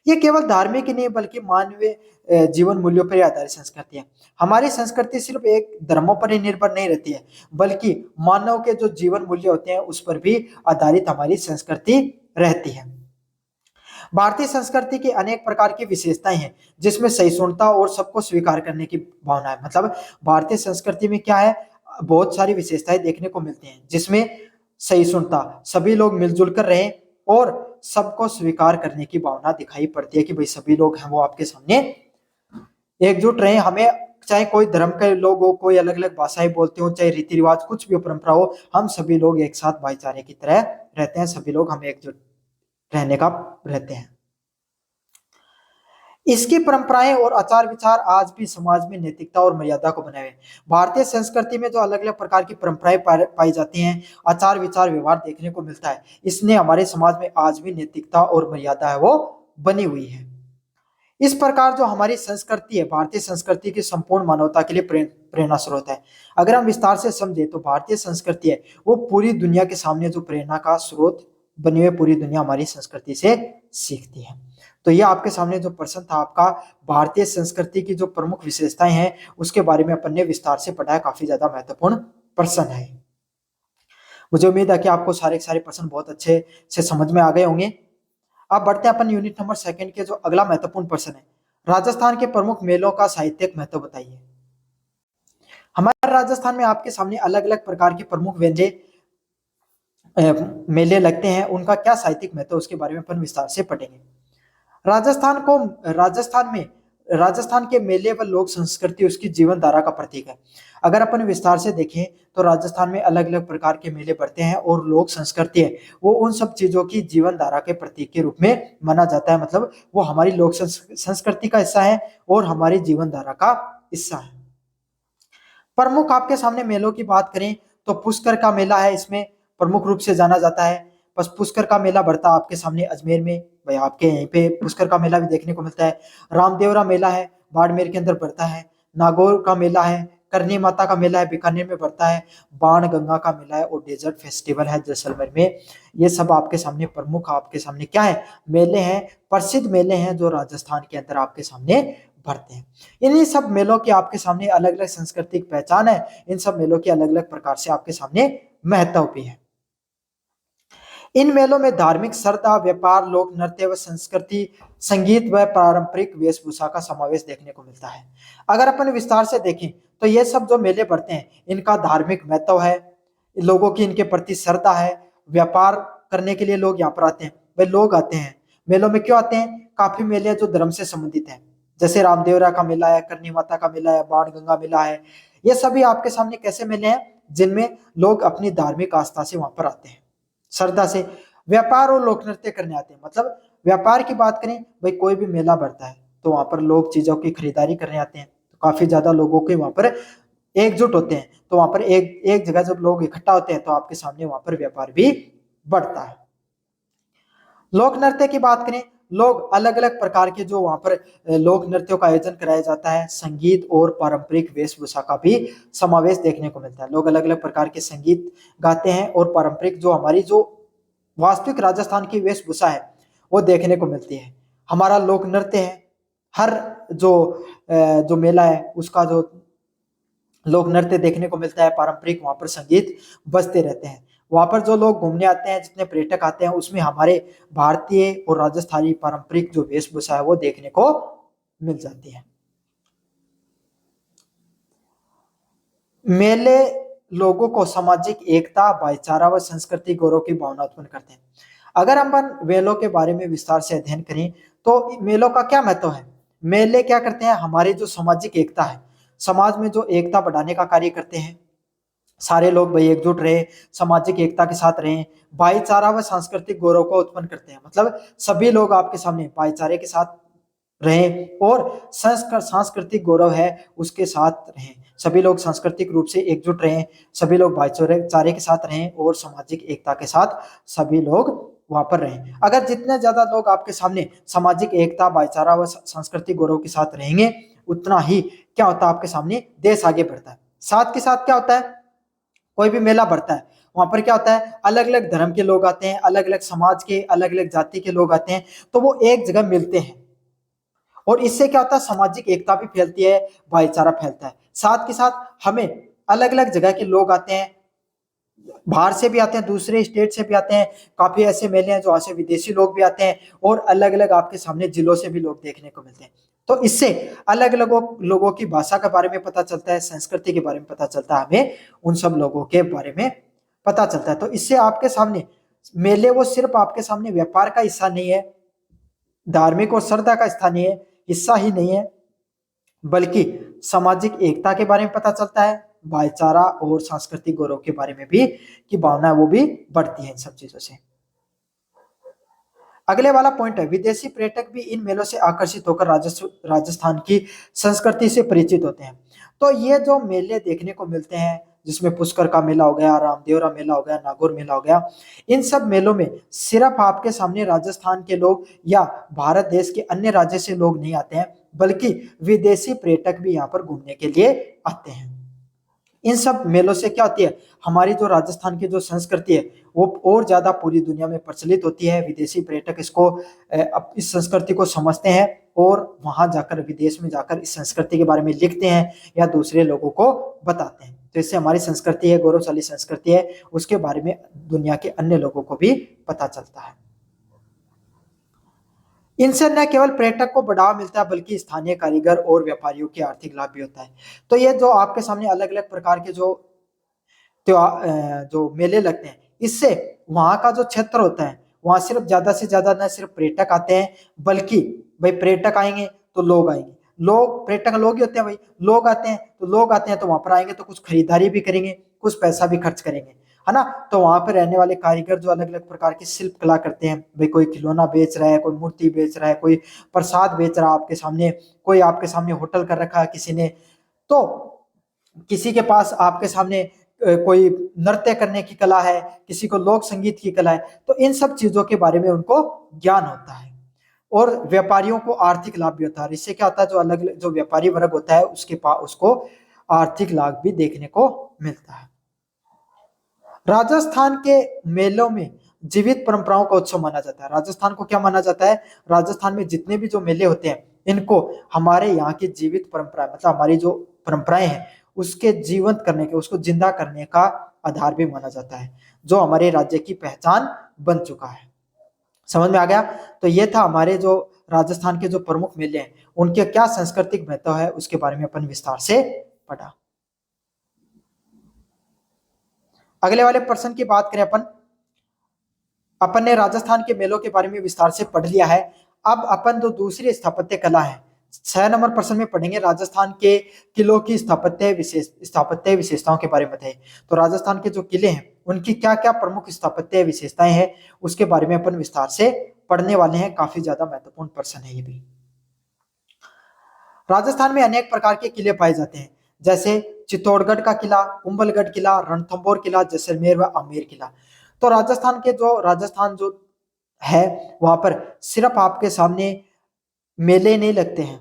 ये केवल धार्मिक ही नहीं बल्कि मानवीय जीवन मूल्यों पर आधारित संस्कृति है। हमारी संस्कृति सिर्फ एक धर्मों पर ही निर्भर नहीं रहती है, बल्कि मानव के जो जीवन मूल्य होते हैं उस पर भी आधारित हमारी संस्कृति रहती है। भारतीय संस्कृति की अनेक प्रकार की विशेषताएं हैं, जिसमें सहिष्णुता और सबको स्वीकार करने की भावना है। मतलब भारतीय संस्कृति में क्या है, बहुत सारी विशेषताएं देखने को मिलती हैं, जिसमें सहिष्णुता, सभी लोग मिलजुल कर रहें और सबको स्वीकार करने की भावना दिखाई पड़ती है कि भाई सभी लोग हैं वो आपके सामने एकजुट रहे। हमें चाहे कोई धर्म के लोग हो, कोई अलग अलग भाषाएं बोलते हो, चाहे रीति रिवाज कुछ भी परंपरा हो, हम सभी लोग एक साथ भाईचारे की तरह रहते हैं, सभी लोग हमें एकजुट रहने का रहते हैं। इसकी परंपराएं और आचार विचार आज भी समाज में नैतिकता और मर्यादा को बनाए हुए हैं। भारतीय संस्कृति में जो अलग अलग प्रकार की परंपराएं पाई जाती हैं, आचार विचार व्यवहार देखने को मिलता है, इसने हमारे समाज में आज भी नैतिकता और मर्यादा है वो बनी हुई है। इस प्रकार जो हमारी संस्कृति है, भारतीय संस्कृति की संपूर्ण मानवता के लिए प्रेरणा स्रोत है। अगर हम विस्तार से समझे तो भारतीय संस्कृति है वो पूरी दुनिया के सामने जो प्रेरणा का स्रोत बनी हुई, पूरी दुनिया हमारी संस्कृति से सीखती है। तो ये आपके सामने जो प्रश्न था आपका, भारतीय संस्कृति की जो प्रमुख विशेषताएं हैं उसके बारे में अपन ने विस्तार से पढ़ा है, काफी ज्यादा महत्वपूर्ण प्रश्न है। मुझे उम्मीद है कि आपको सारे के सारे प्रश्न बहुत अच्छे से समझ में आ गए होंगे। अब बढ़ते हैं अपन यूनिट नंबर 2 के जो अगला महत्वपूर्ण प्रश्न है, राजस्थान के प्रमुख मेलों का साहित्यिक महत्व बताइए। हमारे राजस्थान में आपके सामने अलग अलग प्रकार के प्रमुख व्यंजन मेले लगते हैं, उनका क्या साहित्यिक महत्व उसके बारे में अपन विस्तार से पढ़ेंगे। राजस्थान के मेले व लोक संस्कृति उसकी जीवन धारा का प्रतीक है। अगर अपन विस्तार से देखें तो राजस्थान में अलग अलग प्रकार के मेले पड़ते हैं और लोक संस्कृति है वो उन सब चीजों की जीवन धारा के प्रतीक के रूप में माना जाता है। मतलब वो हमारी लोक संस्कृति का हिस्सा है और हमारी जीवन धारा का हिस्सा है। प्रमुख आपके सामने मेलों की बात करें तो पुष्कर का मेला है, इसमें प्रमुख रूप से जाना जाता है। बस पुष्कर का मेला बढ़ता है आपके सामने अजमेर में, भाई आपके यहीं पे पुष्कर का मेला भी देखने को मिलता है। रामदेवरा मेला है बाड़मेर के अंदर बढ़ता है। नागौर का मेला है, करनी माता का मेला है बीकानेर में बढ़ता है। बाण गंगा का मेला है और डेजर्ट फेस्टिवल है जैसलमेर में। ये सब आपके सामने प्रमुख आपके सामने क्या है, मेले हैं, प्रसिद्ध मेले हैं जो राजस्थान के अंदर आपके सामने बढ़ते हैं। इन्हीं सब मेलों की आपके सामने अलग अलग सांस्कृतिक पहचान है, इन सब मेलों की अलग अलग प्रकार से आपके सामने महत्व भी है। इन मेलों में धार्मिक श्रद्धा, व्यापार, लोक नृत्य व संस्कृति, संगीत व पारंपरिक वेशभूषा का समावेश देखने को मिलता है। अगर अपन विस्तार से देखें तो ये सब जो मेले पड़ते हैं इनका धार्मिक महत्व है, लोगों की इनके प्रति श्रद्धा है, व्यापार करने के लिए लोग यहाँ पर आते हैं। भाई लोग आते हैं मेलों में, क्यों आते हैं, काफी मेले जो धर्म से संबंधित है, जैसे रामदेवरा का मेला है, करनी माता का मेला है, बाण गंगा मेला है। ये सभी आपके सामने कैसे मेले हैं, जिनमें लोग अपनी धार्मिक आस्था से वहां पर आते हैं, श्रद्धा से। व्यापार और लोक नृत्य करने आते हैं। मतलब व्यापार की बात करें, भाई कोई भी मेला बढ़ता है तो वहां पर लोग चीजों की खरीदारी करने आते हैं, तो काफी ज्यादा लोगों के वहां पर एकजुट होते हैं, तो वहां पर एक एक जगह जब लोग इकट्ठा होते हैं तो आपके सामने वहां पर व्यापार भी बढ़ता है। लोक नृत्य की बात करें, लोग अलग अलग प्रकार के जो वहां पर लोक नृत्यों का आयोजन कराया जाता है, संगीत और पारंपरिक वेशभूषा का भी समावेश देखने को मिलता है। लोग अलग अलग प्रकार के संगीत गाते हैं और पारंपरिक जो हमारी जो वास्तविक राजस्थान की वेशभूषा है वो देखने को मिलती है। हमारा लोक नृत्य है, हर जो मेला है उसका जो लोक नृत्य देखने को मिलता है, पारंपरिक वहां पर संगीत बजते रहते हैं। वहां पर जो लोग घूमने आते हैं, जितने पर्यटक आते हैं, उसमें हमारे भारतीय और राजस्थानी पारंपरिक जो वेशभूषा है वो देखने को मिल जाती है। मेले लोगों को सामाजिक एकता, भाईचारा व संस्कृति गौरव की भावना उत्पन्न करते हैं। अगर हम मेलों के बारे में विस्तार से अध्ययन करें तो मेलों का क्या महत्व है, मेले क्या करते हैं, हमारी जो सामाजिक एकता है, समाज में जो एकता बढ़ाने का कार्य करते हैं। सारे लोग भाई एकजुट रहे, सामाजिक एकता के साथ रहें, भाईचारा व सांस्कृतिक गौरव को उत्पन्न करते हैं। मतलब सभी लोग आपके सामने भाईचारे के साथ रहें और सांस्कृतिक गौरव है उसके साथ रहें, सभी लोग सांस्कृतिक रूप से एकजुट रहें, सभी लोग भाईचारे के साथ रहें और सामाजिक एकता के साथ सभी लोग वहां पर रहें। अगर जितने ज्यादा लोग आपके सामने सामाजिक एकता, भाईचारा व सांस्कृतिक गौरव के साथ रहेंगे, उतना ही क्या होता है, आपके सामने देश आगे बढ़ता है। साथ के साथ क्या होता है, कोई भी मेला बढ़ता है वहां पर क्या होता है, अलग अलग धर्म के लोग आते हैं, अलग अलग समाज के, अलग अलग जाति के लोग आते हैं, तो वो एक जगह मिलते हैं और इससे क्या होता है, सामाजिक एकता भी फैलती है, भाईचारा फैलता है। साथ के साथ हमें अलग अलग जगह के लोग आते हैं, बाहर से भी आते हैं, दूसरे स्टेट से भी आते हैं, काफी ऐसे मेले हैं जहाँ से विदेशी लोग भी आते हैं, और अलग अलग आपके सामने जिलों से भी लोग देखने को मिलते हैं। तो इससे अलग अलग लोगों की भाषा के बारे में पता चलता है, संस्कृति के बारे में पता चलता है, हमें उन सब लोगों के बारे में पता चलता है। तो इससे आपके सामने मेले वो सिर्फ आपके सामने व्यापार का हिस्सा नहीं है, धार्मिक और श्रद्धा का स्थानीय हिस्सा ही नहीं है, बल्कि सामाजिक एकता के बारे में पता चलता है, भाईचारा और सांस्कृतिक गौरव के बारे में भी की भावना वो भी बढ़ती है इन सब चीजों से। अगले वाला पॉइंट है, विदेशी पर्यटक भी इन मेलों से आकर्षित होकर राजस्थान की संस्कृति से परिचित होते हैं। तो ये जो मेले देखने को मिलते हैं, जिसमें पुष्कर का मेला हो गया, रामदेवरा मेला हो गया, नागौर मेला हो गया, इन सब मेलों में सिर्फ आपके सामने राजस्थान के लोग या भारत देश के अन्य राज्य से लोग नहीं आते हैं, बल्कि विदेशी पर्यटक भी यहाँ पर घूमने के लिए आते हैं। इन सब मेलों से क्या होती है, हमारी जो राजस्थान की जो संस्कृति है वो और ज्यादा पूरी दुनिया में प्रचलित होती है। विदेशी पर्यटक इसको इस संस्कृति को समझते हैं और वहां जाकर, विदेश में जाकर इस संस्कृति के बारे में लिखते हैं या दूसरे लोगों को बताते हैं। तो इससे हमारी संस्कृति है, गौरवशाली संस्कृति है, उसके बारे में दुनिया के अन्य लोगों को भी पता चलता है। इनसे न केवल पर्यटक को बढ़ावा मिलता है, बल्कि स्थानीय कारीगर और व्यापारियों की आर्थिक लाभ भी होता है। तो ये जो आपके सामने अलग अलग प्रकार के जो त्योहार, जो मेले लगते हैं, इससे वहां का जो क्षेत्र होता है, वहां सिर्फ ज्यादा से ज्यादा न सिर्फ पर्यटक आते हैं, बल्कि भाई पर्यटक आएंगे तो लोग आएंगे, लोग पर्यटक लोग ही होते हैं भाई, लोग आते हैं तो लोग आते हैं, तो वहां पर आएंगे तो कुछ खरीदारी भी करेंगे, कुछ पैसा भी खर्च करेंगे, है ना। तो वहां पर रहने वाले कारीगर जो अलग अलग प्रकार की शिल्प कला करते हैं, भाई कोई खिलौना बेच रहा है, कोई मूर्ति बेच रहा है, कोई प्रसाद बेच रहा है आपके सामने, कोई आपके सामने होटल कर रखा है किसी ने, तो किसी के पास आपके सामने कोई नृत्य करने की कला है, किसी को लोक संगीत की कला है, तो इन सब चीजों के बारे में उनको ज्ञान होता है। और व्यापारियों को आर्थिक लाभ भी होता है। इससे क्या होता है, जो अलग अलग जो व्यापारी वर्ग होता है उसके पास उसको आर्थिक लाभ भी देखने को मिलता है। राजस्थान के मेलों में जीवित परंपराओं का उत्सव माना जाता है। राजस्थान को क्या माना जाता है, राजस्थान में जितने भी जो मेले होते हैं, इनको हमारे यहाँ की जीवित परंपरा, मतलब हमारी जो परंपराएं हैं उसके जीवंत करने के, उसको जिंदा करने का आधार भी माना जाता है, जो हमारे राज्य की पहचान बन चुका है। समझ में आ गया। तो ये था हमारे जो राजस्थान के जो प्रमुख मेले हैं उनके क्या सांस्कृतिक महत्व है, उसके बारे में अपन विस्तार से पढ़ा। अगले वाले प्रश्न की बात करें, अपन ने राजस्थान के मेलों के बारे में विस्तार से पढ़ लिया है। अब अपन जो दूसरी स्थापत्य कला है, 6 नंबर प्रश्न में पढ़ेंगे, राजस्थान के किलों की स्थापत्य विशेषताओं के बारे में बताइए। तो राजस्थान के जो किले हैं उनकी क्या क्या प्रमुख स्थापत्य विशेषताएं हैं, उसके बारे में अपन विस्तार से पढ़ने वाले हैं। काफी ज्यादा महत्वपूर्ण प्रश्न है ये भी। राजस्थान में अनेक प्रकार के किले पाए जाते हैं, जैसे चित्तौड़गढ़ का किला, कुंभलगढ़ किला, रणथंभौर किला, जैसलमेर व आमेर किला। तो राजस्थान जो है वहां पर सिर्फ आपके सामने मेले नहीं लगते हैं,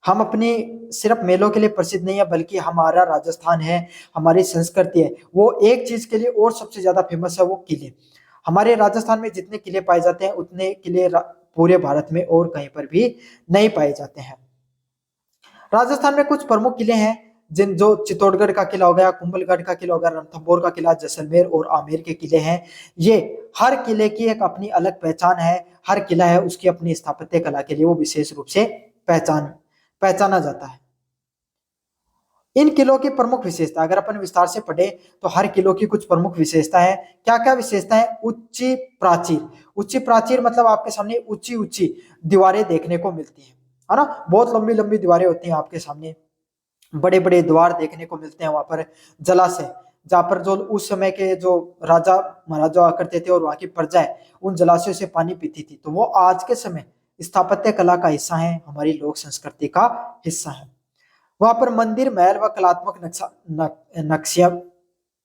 हम अपनी सिर्फ मेलों के लिए प्रसिद्ध नहीं है, बल्कि हमारा राजस्थान है, हमारी संस्कृति है, वो एक चीज के लिए और सबसे ज्यादा फेमस है, वो किले। हमारे राजस्थान में जितने किले पाए जाते हैं उतने किले पूरे भारत में और कहीं पर भी नहीं पाए जाते हैं। राजस्थान में कुछ प्रमुख किले हैं, जिन जो चित्तौड़गढ़ का किला हो गया, कुंभलगढ़ का किला हो गया, रणथंभौर का किला, जैसलमेर और आमेर के किले हैं। ये हर किले की एक अपनी अलग पहचान है, हर किला है उसकी अपनी स्थापत्य कला के लिए वो विशेष रूप से पहचाना जाता है। इन किलों की प्रमुख विशेषता अगर अपन विस्तार से पढ़े तो हर किलो की कुछ प्रमुख विशेषता है। क्या क्या विशेषता है, उच्ची प्राचीर। उच्ची प्राचीर मतलब आपके सामने ऊंची ऊंची दीवारें देखने को मिलती है ना, बहुत लंबी लंबी दीवारें होती हैं आपके सामने, बड़े बड़े द्वार देखने को मिलते हैं वहां पर, जलाशय जहाँ पर जो उस समय के जो राजा महाराजा हुआ करते थे और वहां की प्रजाएं उन जलाशयों से पानी पीती थी, तो वो आज के समय स्थापत्य कला का हिस्सा है, हमारी लोक संस्कृति का हिस्सा है। वहां पर मंदिर, महल व कलात्मक नक्शिया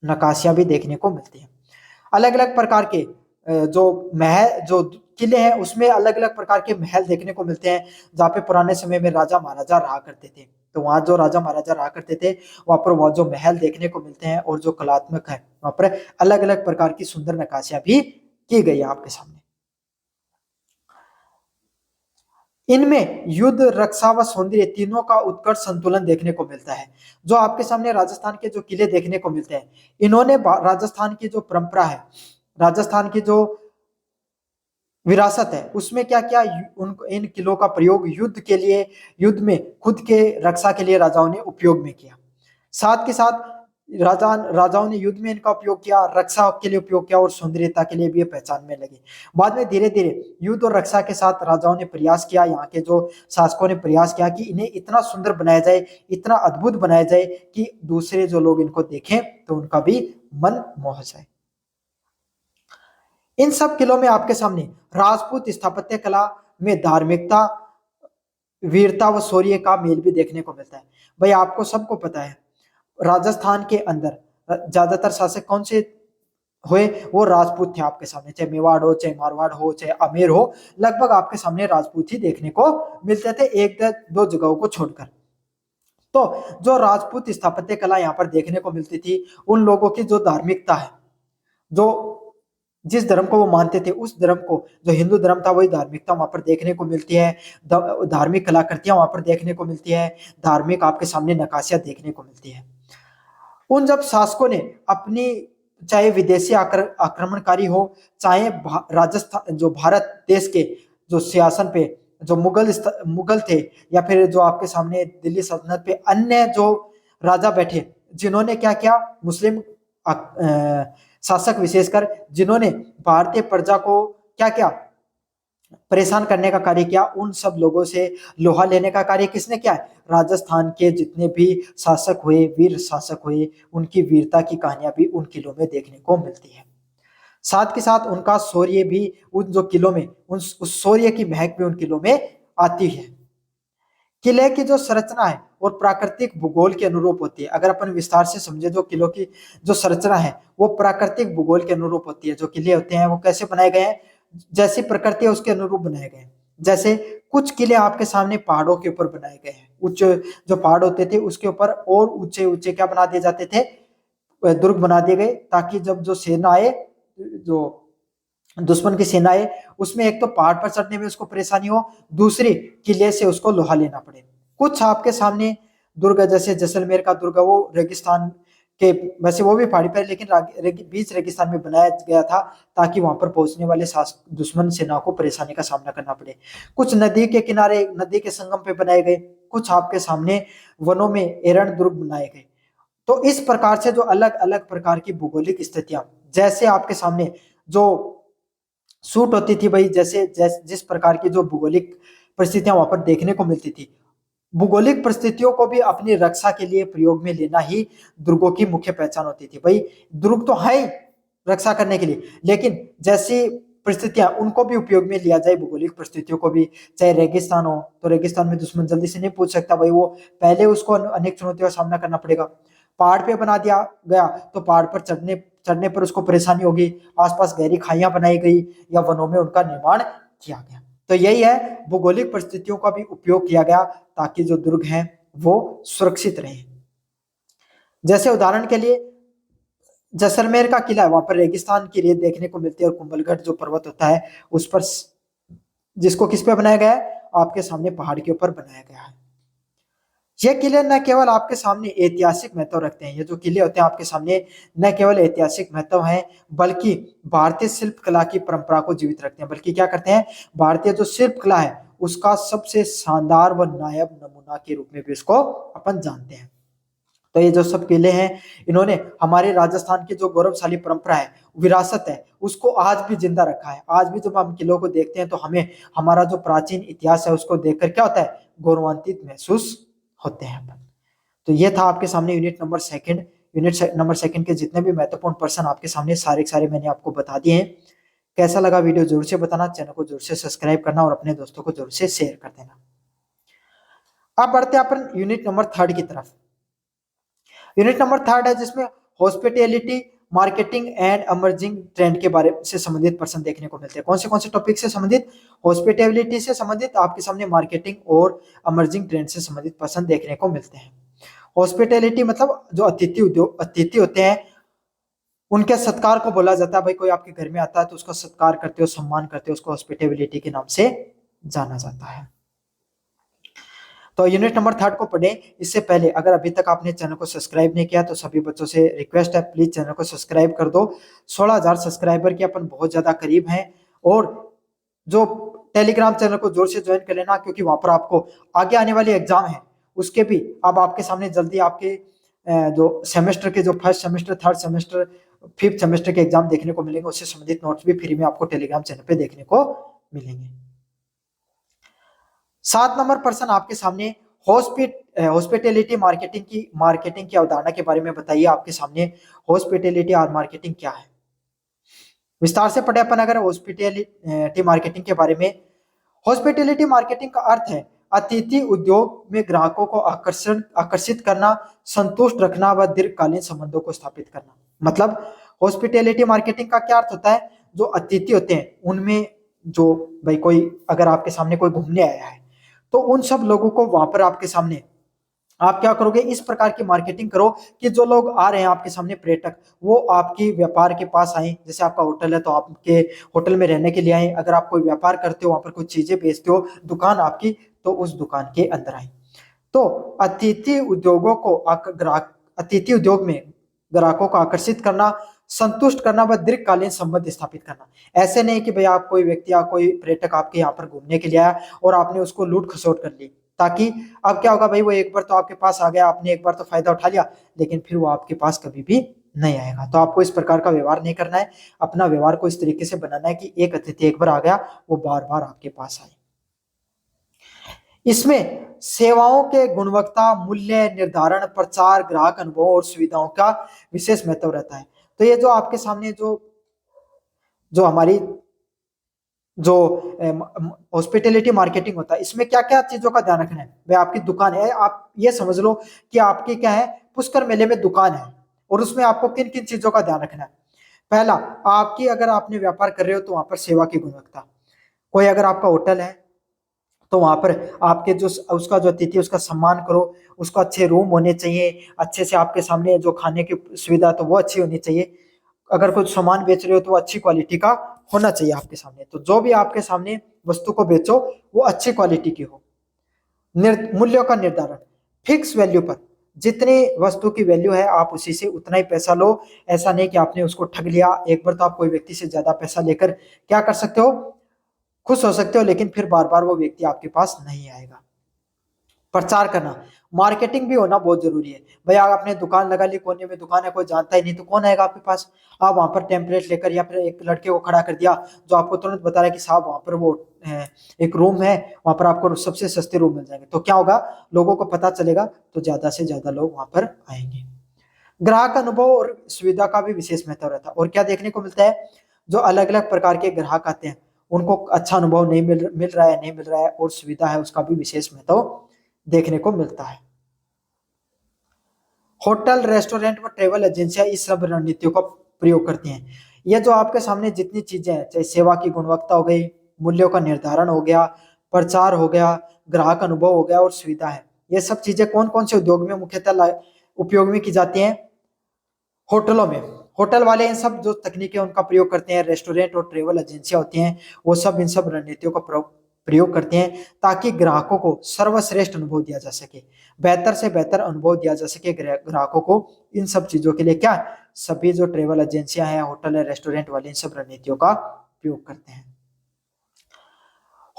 नकाशियां भी देखने को मिलती हैं। अलग अलग प्रकार के जो महल, जो किले हैं उसमें अलग अलग प्रकार के महल देखने को मिलते हैं, जहाँ पे पुराने समय में राजा महाराजा रहा करते थे। तो वहां जो राजा महाराजा रहा करते थे वहां पर वहां जो महल देखने को मिलते हैं, और जो कलात्मक है वहां पर अलग अलग प्रकार की सुंदर नक्काशियां भी की गई है आपके सामने। इनमें युद्ध, रक्षा व सौंदर्य तीनों का उत्कर्ष संतुलन देखने को मिलता है। जो आपके सामने राजस्थान के जो किले देखने को मिलते हैं, इन्होंने राजस्थान की जो परंपरा है, राजस्थान की जो विरासत है, उसमें क्या क्या उन इन किलों का प्रयोग युद्ध के लिए, युद्ध में खुद के रक्षा के लिए राजाओं ने उपयोग में किया। साथ के साथ राजाओं ने युद्ध में इनका उपयोग किया, रक्षा के लिए उपयोग किया और सौंदर्यता के लिए भी ये पहचान में लगे। बाद में धीरे धीरे युद्ध और रक्षा के साथ राजाओं ने प्रयास किया, यहाँ के जो शासकों ने प्रयास किया कि इन्हें इतना सुंदर बनाया जाए, इतना अद्भुत बनाया जाए कि दूसरे जो लोग इनको देखें तो उनका भी मन मोह जाए। इन सब किलों में आपके सामने राजपूत स्थापत्य कला में धार्मिकता, वीरता व शौर्य का मेल भी देखने को मिलता है। भाई आपको सबको पता है राजस्थान के अंदर ज्यादातर शासक कौन से हुए, वो राजपूत थे आपके सामने, चाहे मेवाड़ हो, चाहे मारवाड़ हो, चाहे आमेर हो, लगभग आपके सामने राजपूत ही देखने को मिलते थे, एक दो जगहों को छोड़कर। तो जो राजपूत स्थापत्य कला यहाँ पर देखने को मिलती थी, उन लोगों की जो धार्मिकता है, जो जिस धर्म को वो मानते थे, उस धर्म को, जो हिंदू धर्म था, वही धार्मिकता वहां पर देखने को मिलती है। धार्मिक कलाकृतियां वहां पर देखने को मिलती है, धार्मिक आपके सामने नक्काशियां देखने को मिलती है। उन जब शासकों ने अपनी, चाहे विदेशी आक्रमणकारी हो, चाहे राजस्थान जो भारत देश के जो सियासन पे जो मुगल थे, या फिर जो आपके सामने दिल्ली सल्तनत पे अन्य जो राजा बैठे, जिन्होंने क्या किया, मुस्लिम शासक विशेषकर, जिन्होंने भारतीय प्रजा को क्या क्या परेशान करने का कार्य किया, उन सब लोगों से लोहा लेने का कार्य किसने किया है? राजस्थान के जितने भी शासक हुए, वीर शासक हुए, उनकी वीरता की कहानियां भी उन किलों में देखने को मिलती है। साथ के साथ उनका शौर्य भी उन जो किलों में, उस शौर्य की महक भी उन किलों में आती है। किले की जो संरचना है और प्राकृतिक भूगोल के अनुरूप होती है। अगर अपन विस्तार से समझे, जो किलों की जो संरचना है वो प्राकृतिक भूगोल के अनुरूप होती है। जो किले होते हैं वो कैसे बनाए गए हैं? जैसी प्रकृति है उसके अनुरूप बनाए गए हैं। जैसे कुछ किले आपके सामने पहाड़ों के ऊपर बनाए गए हैं, उच्च जो पहाड़ होते थे उसके ऊपर और ऊंचे ऊंचे क्या बना दिए जाते थे, दुर्ग बना दिए गए, ताकि जब जो सेना आए, जो दुश्मन की सेना है, उसमें एक तो पहाड़ पर चढ़ने में उसको परेशानी हो, दूसरी किले से उसको लोहा लेना पड़े। कुछ आपके सामने दुर्ग, जैसे जैसलमेर का दुर्ग, वो रेगिस्तान के, वैसे वो भी पहाड़ी पर, लेकिन बीच रेगिस्तान में बनाया गया था, ताकि वहां पर पहुंचने वाले दुश्मन सेना को परेशानी का सामना करना पड़े। कुछ नदी के किनारे, नदी के संगम पे बनाए गए, कुछ आपके सामने वनों में एरण दुर्ग बनाए गए। तो इस प्रकार से जो अलग अलग प्रकार की भौगोलिक स्थितियां, जैसे आपके सामने जो सूट होती थी भाई, जिस प्रकार की जो भौगोलिक परिस्थितियां वहां पर देखने को मिलती थी, भौगोलिक परिस्थितियों को भी अपनी रक्षा के लिए प्रयोग में लेना ही दुर्गों की मुख्य पहचान होती थी। भाई दुर्ग तो है ही रक्षा करने के लिए, लेकिन जैसी परिस्थितियां, उनको भी उपयोग में लिया जाए, भौगोलिक परिस्थितियों को भी। चाहे रेगिस्तान हो तो रेगिस्तान में दुश्मन जल्दी से नहीं पूछ सकता भाई, वो पहले उसको अनेक चुनौतियों का सामना करना पड़ेगा। पहाड़ पे बना दिया गया तो पहाड़ पर चढ़ने चढ़ने पर उसको परेशानी होगी, आसपास गहरी खाइयां बनाई गई या वनों में उनका निर्माण किया गया। तो यही है, भौगोलिक परिस्थितियों का भी उपयोग किया गया ताकि जो दुर्ग हैं वो सुरक्षित रहे। जैसे उदाहरण के लिए जैसलमेर का किला है, वहां पर रेगिस्तान की रेत देखने को मिलती है, और कुंभलगढ़ जो पर्वत होता है उस पर, जिसको किस पे बनाया गया है? आपके सामने पहाड़ के ऊपर बनाया गया है। ये किले न केवल आपके सामने ऐतिहासिक महत्व रखते हैं, ये जो किले होते हैं आपके सामने न केवल ऐतिहासिक महत्व है, बल्कि भारतीय शिल्प कला की परंपरा को जीवित रखते हैं। बल्कि क्या करते हैं, भारतीय जो शिल्प कला है उसका सबसे शानदार व नायाब नमूना के रूप में भी इसको अपन जानते हैं। तो ये जो सब किले हैं, इन्होंने हमारे राजस्थान की जो गौरवशाली परंपरा है, विरासत है, उसको आज भी जिंदा रखा है। आज भी जब हम किलों को देखते हैं तो हमें हमारा जो प्राचीन इतिहास है उसको देखकर क्या होता है, गौरवान्वित महसूस होते हैं अपन। तो ये था आपके सामने यूनिट नंबर सेकंड के जितने भी महत्वपूर्ण पर्सन आपके सामने सारे के सारे मैंने आपको बता दिए हैं। कैसा लगा वीडियो जरूर से बताना, चैनल को जरूर से सब्सक्राइब करना और अपने दोस्तों को जरूर से शेयर कर देना। अब बढ़ते हैं अपन यूनिट नंबर थर्ड की तरफ। यूनिट नंबर थर्ड है जिसमें hospitality, marketing and emerging trend के बारे से संबंधित पर्सन देखने को मिलते हैं। कौन से टॉपिक से संबंधित? हॉस्पिटैलिटी से संबंधित, आपके सामने मार्केटिंग और इमर्जिंग ट्रेंड से संबंधित पर्सन देखने को मिलते हैं। हॉस्पिटैलिटी मतलब जो अतिथि होते हैं उनके सत्कार को बोला जाता है। भाई कोई आपके घर में आता है तो उसका सत्कार करते हो, सम्मान करते हो, उसको हॉस्पिटैलिटी के नाम से जाना जाता है। तो यूनिट नंबर 3 को पढ़ें। इससे पहले अगर अभी तक आपने चैनल को सब्सक्राइब नहीं किया तो सभी बच्चों से रिक्वेस्ट है, प्लीज चैनल को सब्सक्राइब कर दो। 16,000 सब्सक्राइबर के अपन बहुत ज्यादा करीब हैं। और जो टेलीग्राम चैनल को जोर से ज्वाइन कर लेना, क्योंकि वहां पर आपको आगे आने वाली एग्जाम है उसके भी अब आपके सामने जल्दी आपके जो सेमेस्टर के जो first semester, third semester, fifth semester के एग्जाम देखने को मिलेंगे। उससे संबंधित नोट्स भी फ्री में आपको टेलीग्राम चैनल पे देखने को मिलेंगे। 7 नंबर प्रश्न आपके सामने हॉस्पिटैलिटी मार्केटिंग की अवधारणा के बारे में बताइए। आपके सामने हॉस्पिटैलिटी और मार्केटिंग क्या है, विस्तार से पढ़े अपन अगर हॉस्पिटैलिटी मार्केटिंग के बारे में। हॉस्पिटैलिटी मार्केटिंग का अर्थ है अतिथि उद्योग में ग्राहकों को आकर्षित करना, संतुष्ट रखना व दीर्घकालीन संबंधों को स्थापित करना। मतलब हॉस्पिटैलिटी मार्केटिंग का क्या अर्थ होता है, जो अतिथि होते हैं उनमें जो भाई कोई अगर आपके सामने कोई घूमने आया है तो उन सब लोगों को वहां पर आपके सामने आप क्या करोगे, इस प्रकार की मार्केटिंग करो कि जो लोग आ रहे हैं आपके सामने पर्यटक, वो आपकी व्यापार के पास आए। जैसे आपका होटल है तो आपके होटल में रहने के लिए आए, अगर आप कोई व्यापार करते हो वहां पर कुछ चीजें बेचते हो, दुकान आपकी, तो उस दुकान के अंदर आए। तो अतिथि उद्योग में ग्राहकों को आकर्षित करना, संतुष्ट करना व दीर्घकालीन संबंध स्थापित करना। ऐसे नहीं कि भाई आप कोई व्यक्ति या कोई पर्यटक आपके यहाँ पर घूमने के लिए आया और आपने उसको लूट खसोट कर ली, ताकि अब क्या होगा भाई, वो एक बार तो आपके पास आ गया, आपने एक बार तो फायदा उठा लिया, लेकिन फिर वो आपके पास कभी भी नहीं आएगा। तो आपको इस प्रकार का व्यवहार नहीं करना है। अपना व्यवहार को इस तरीके से बनाना है कि एक अतिथि एक बार आ गया, वो बार बार आपके पास आए। इसमें सेवाओं के गुणवत्ता, मूल्य निर्धारण, प्रचार, ग्राहक अनुभव और सुविधाओं का विशेष महत्व रहता है। तो ये जो आपके सामने जो जो हमारी जो हॉस्पिटैलिटी मार्केटिंग होता है, इसमें क्या क्या चीजों का ध्यान रखना है। भाई आपकी दुकान है, आप ये समझ लो कि आपकी क्या है, पुष्कर मेले में दुकान है, और उसमें आपको किन किन चीजों का ध्यान रखना है। पहला, आपकी अगर आपने व्यापार कर रहे हो तो वहां पर सेवा की गुणवत्ता। कोई अगर आपका होटल है तो वहां पर आपके जो उसका जो अतिथि उसका सम्मान करो, उसको अच्छे रूम होने चाहिए, अच्छे से आपके सामने जो खाने की सुविधा तो वो अच्छी होनी चाहिए। अगर कुछ सामान बेच रहे हो तो वो अच्छी क्वालिटी का होना चाहिए आपके सामने। तो जो भी आपके सामने वस्तु को बेचो वो अच्छी क्वालिटी की हो। मूल्यों का निर्धारण, फिक्स वैल्यू पर, जितनी वस्तु की वैल्यू है आप उसी से उतना ही पैसा लो। ऐसा नहीं कि आपने उसको ठग लिया। एक बार तो आप कोई व्यक्ति से ज्यादा पैसा लेकर क्या कर सकते हो, खुश हो सकते हो, लेकिन फिर बार बार वो व्यक्ति आपके पास नहीं आएगा। प्रचार करना, मार्केटिंग भी होना बहुत जरूरी है। भाई आप आपने दुकान लगा ली, कोने में दुकान है, कोई जानता ही नहीं, तो कौन आएगा आपके पास। आप वहां पर टेम्पलेट लेकर या फिर एक लड़के को खड़ा कर दिया जो आपको तुरंत बता रहा है कि साहब वहां पर वो एक रूम है, वहां पर आपको सबसे सस्ते रूम मिल जाएंगे, तो क्या होगा, लोगों को पता चलेगा, तो ज्यादा से ज्यादा लोग वहां पर आएंगे। ग्राहक अनुभव और सुविधा का भी विशेष महत्व रहता है। और क्या देखने को मिलता है, जो अलग अलग प्रकार के ग्राहक आते हैं उनको अच्छा अनुभव नहीं मिल रहा है, नहीं मिल रहा है, और सुविधा है उसका भी विशेष महत्व देखने को मिलता है। होटल, रेस्टोरेंट व ट्रेवल एजेंसियां इस सब रणनीतियों का प्रयोग करती हैं। ये जो आपके सामने जितनी चीजें हैं, चाहे सेवा की गुणवत्ता हो गई, मूल्यों का निर्धारण हो गया, प्रचार हो गया, ग्राहक अनुभव हो गया और सुविधा है, ये सब चीजें कौन कौन से उद्योग में मुख्यतः उपयोग में की जाती हैं, होटलों में। होटल वाले इन सब जो तकनीकें उनका प्रयोग करते हैं, रेस्टोरेंट और ट्रेवल एजेंसियां होती हैं वो सब इन सब रणनीतियों का प्रयोग करते हैं ताकि ग्राहकों को सर्वश्रेष्ठ अनुभव दिया जा सके, बेहतर से बेहतर अनुभव दिया जा सके ग्राहकों को। इन सब चीजों के लिए क्या सभी जो ट्रेवल एजेंसियां हैं, होटल है, रेस्टोरेंट वाले इन सब रणनीतियों का प्रयोग करते हैं।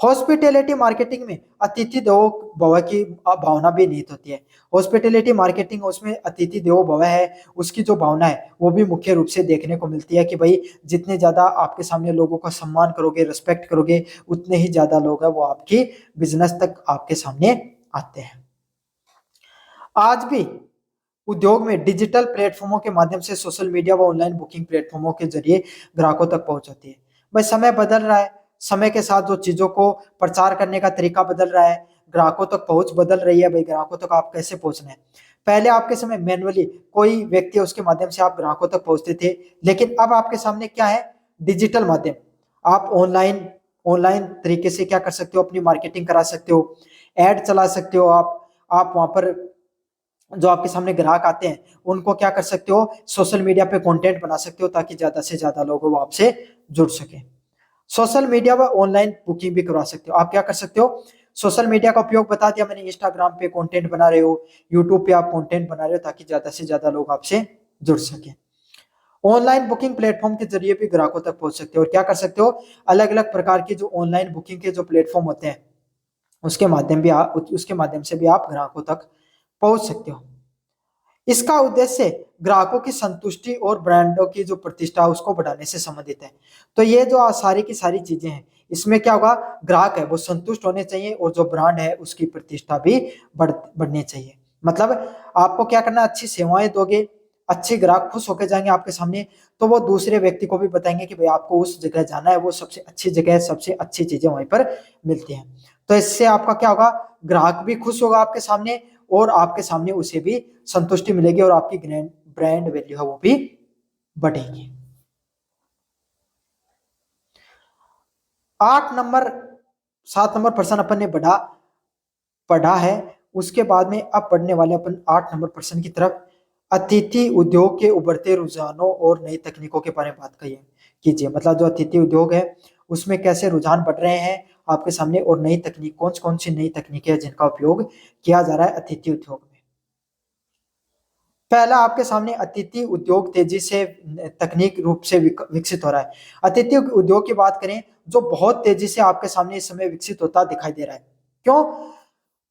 हॉस्पिटैलिटी मार्केटिंग में अतिथि देवो भव की भावना भी निहित होती है। हॉस्पिटैलिटी मार्केटिंग उसमें अतिथि देवो भव है, उसकी जो भावना है वो भी मुख्य रूप से देखने को मिलती है कि भाई जितने ज्यादा आपके सामने लोगों का सम्मान करोगे, रिस्पेक्ट करोगे, उतने ही ज्यादा लोग हैं वो आपकी बिजनेस तक आपके सामने आते हैं। आज भी उद्योग में डिजिटल प्लेटफॉर्मों के माध्यम से सोशल मीडिया व ऑनलाइन बुकिंग प्लेटफॉर्मों के जरिए ग्राहकों तक पहुंच होती है। भाई समय बदल रहा है, समय के साथ जो चीजों को प्रचार करने का तरीका बदल रहा है, ग्राहकों तक पहुंच बदल रही है। भाई ग्राहकों तक आप कैसे पहुंचना है, पहले आपके समय मैनुअली कोई व्यक्ति उसके माध्यम से आप ग्राहकों तक पहुंचते थे, लेकिन अब आपके सामने क्या है, डिजिटल माध्यम। आप ऑनलाइन ऑनलाइन तरीके से क्या कर सकते हो, अपनी मार्केटिंग करा सकते हो, एड चला सकते हो। आप वहां पर जो आपके सामने ग्राहक आते हैं उनको क्या कर सकते हो, सोशल मीडिया पे कंटेंट बना सकते हो ताकि ज्यादा से ज्यादा लोग वो आपसे जुड़ सके। सोशल मीडिया व ऑनलाइन बुकिंग भी करवा सकते हो। आप क्या कर सकते हो, सोशल मीडिया का उपयोग बता दिया मैंने, इंस्टाग्राम पे कंटेंट बना रहे हो, यूट्यूब पे आप कंटेंट बना रहे हो ताकि ज्यादा से ज्यादा लोग आपसे जुड़ सके। ऑनलाइन बुकिंग प्लेटफॉर्म के जरिए भी ग्राहकों तक पहुंच सकते हो, और क्या कर सकते हो, अलग अलग प्रकार के जो ऑनलाइन बुकिंग के जो प्लेटफॉर्म होते हैं उसके माध्यम से भी आप ग्राहकों तक पहुंच सकते हो। इसका उद्देश्य ग्राहकों की संतुष्टि और ब्रांडों की जो प्रतिष्ठा उसको बढ़ाने से संबंधित है। तो ये जो सारी की सारी चीजें हैं, इसमें क्या होगा, ग्राहक है वो संतुष्ट होने चाहिए और जो ब्रांड है उसकी प्रतिष्ठा भी बढ़नी चाहिए। मतलब आपको क्या करना, अच्छी सेवाएं दोगे, अच्छे ग्राहक खुश होकर जाएंगे आपके सामने, तो वो दूसरे व्यक्ति को भी बताएंगे कि भाई आपको उस जगह जाना है, वो सबसे अच्छी जगह है, सबसे अच्छी चीजें वहीं पर मिलती हैं। तो इससे आपका क्या होगा, ग्राहक भी खुश होगा आपके सामने, और आपके सामने उसे भी संतुष्टि मिलेगी, और आपकी ब्रांड वैल्यू है वो भी बढ़ेगी। 8 नंबर 7 नंबर प्रश्न अपन ने पढ़ा है। उसके बाद में अब पढ़ने वाले अपन 8 नंबर प्रश्न की तरफ, अतिथि उद्योग के उभरते रुझानों और नई तकनीकों के बारे में बात कीजिए। मतलब जो अतिथि उद्योग है उसमें कैसे रुझान बढ़ रहे हैं आपके सामने, और नई तकनीक कौन कौन सी नई तकनीकें हैं जिनका उपयोग किया जा रहा है अतिथि उद्योग में। पहला आपके सामने, अतिथि उद्योग तेजी से तकनीक रूप से विकसित हो रहा है। अतिथि उद्योग की बात करें जो बहुत तेजी से आपके सामने इस समय विकसित होता दिखाई दे रहा है। क्यों?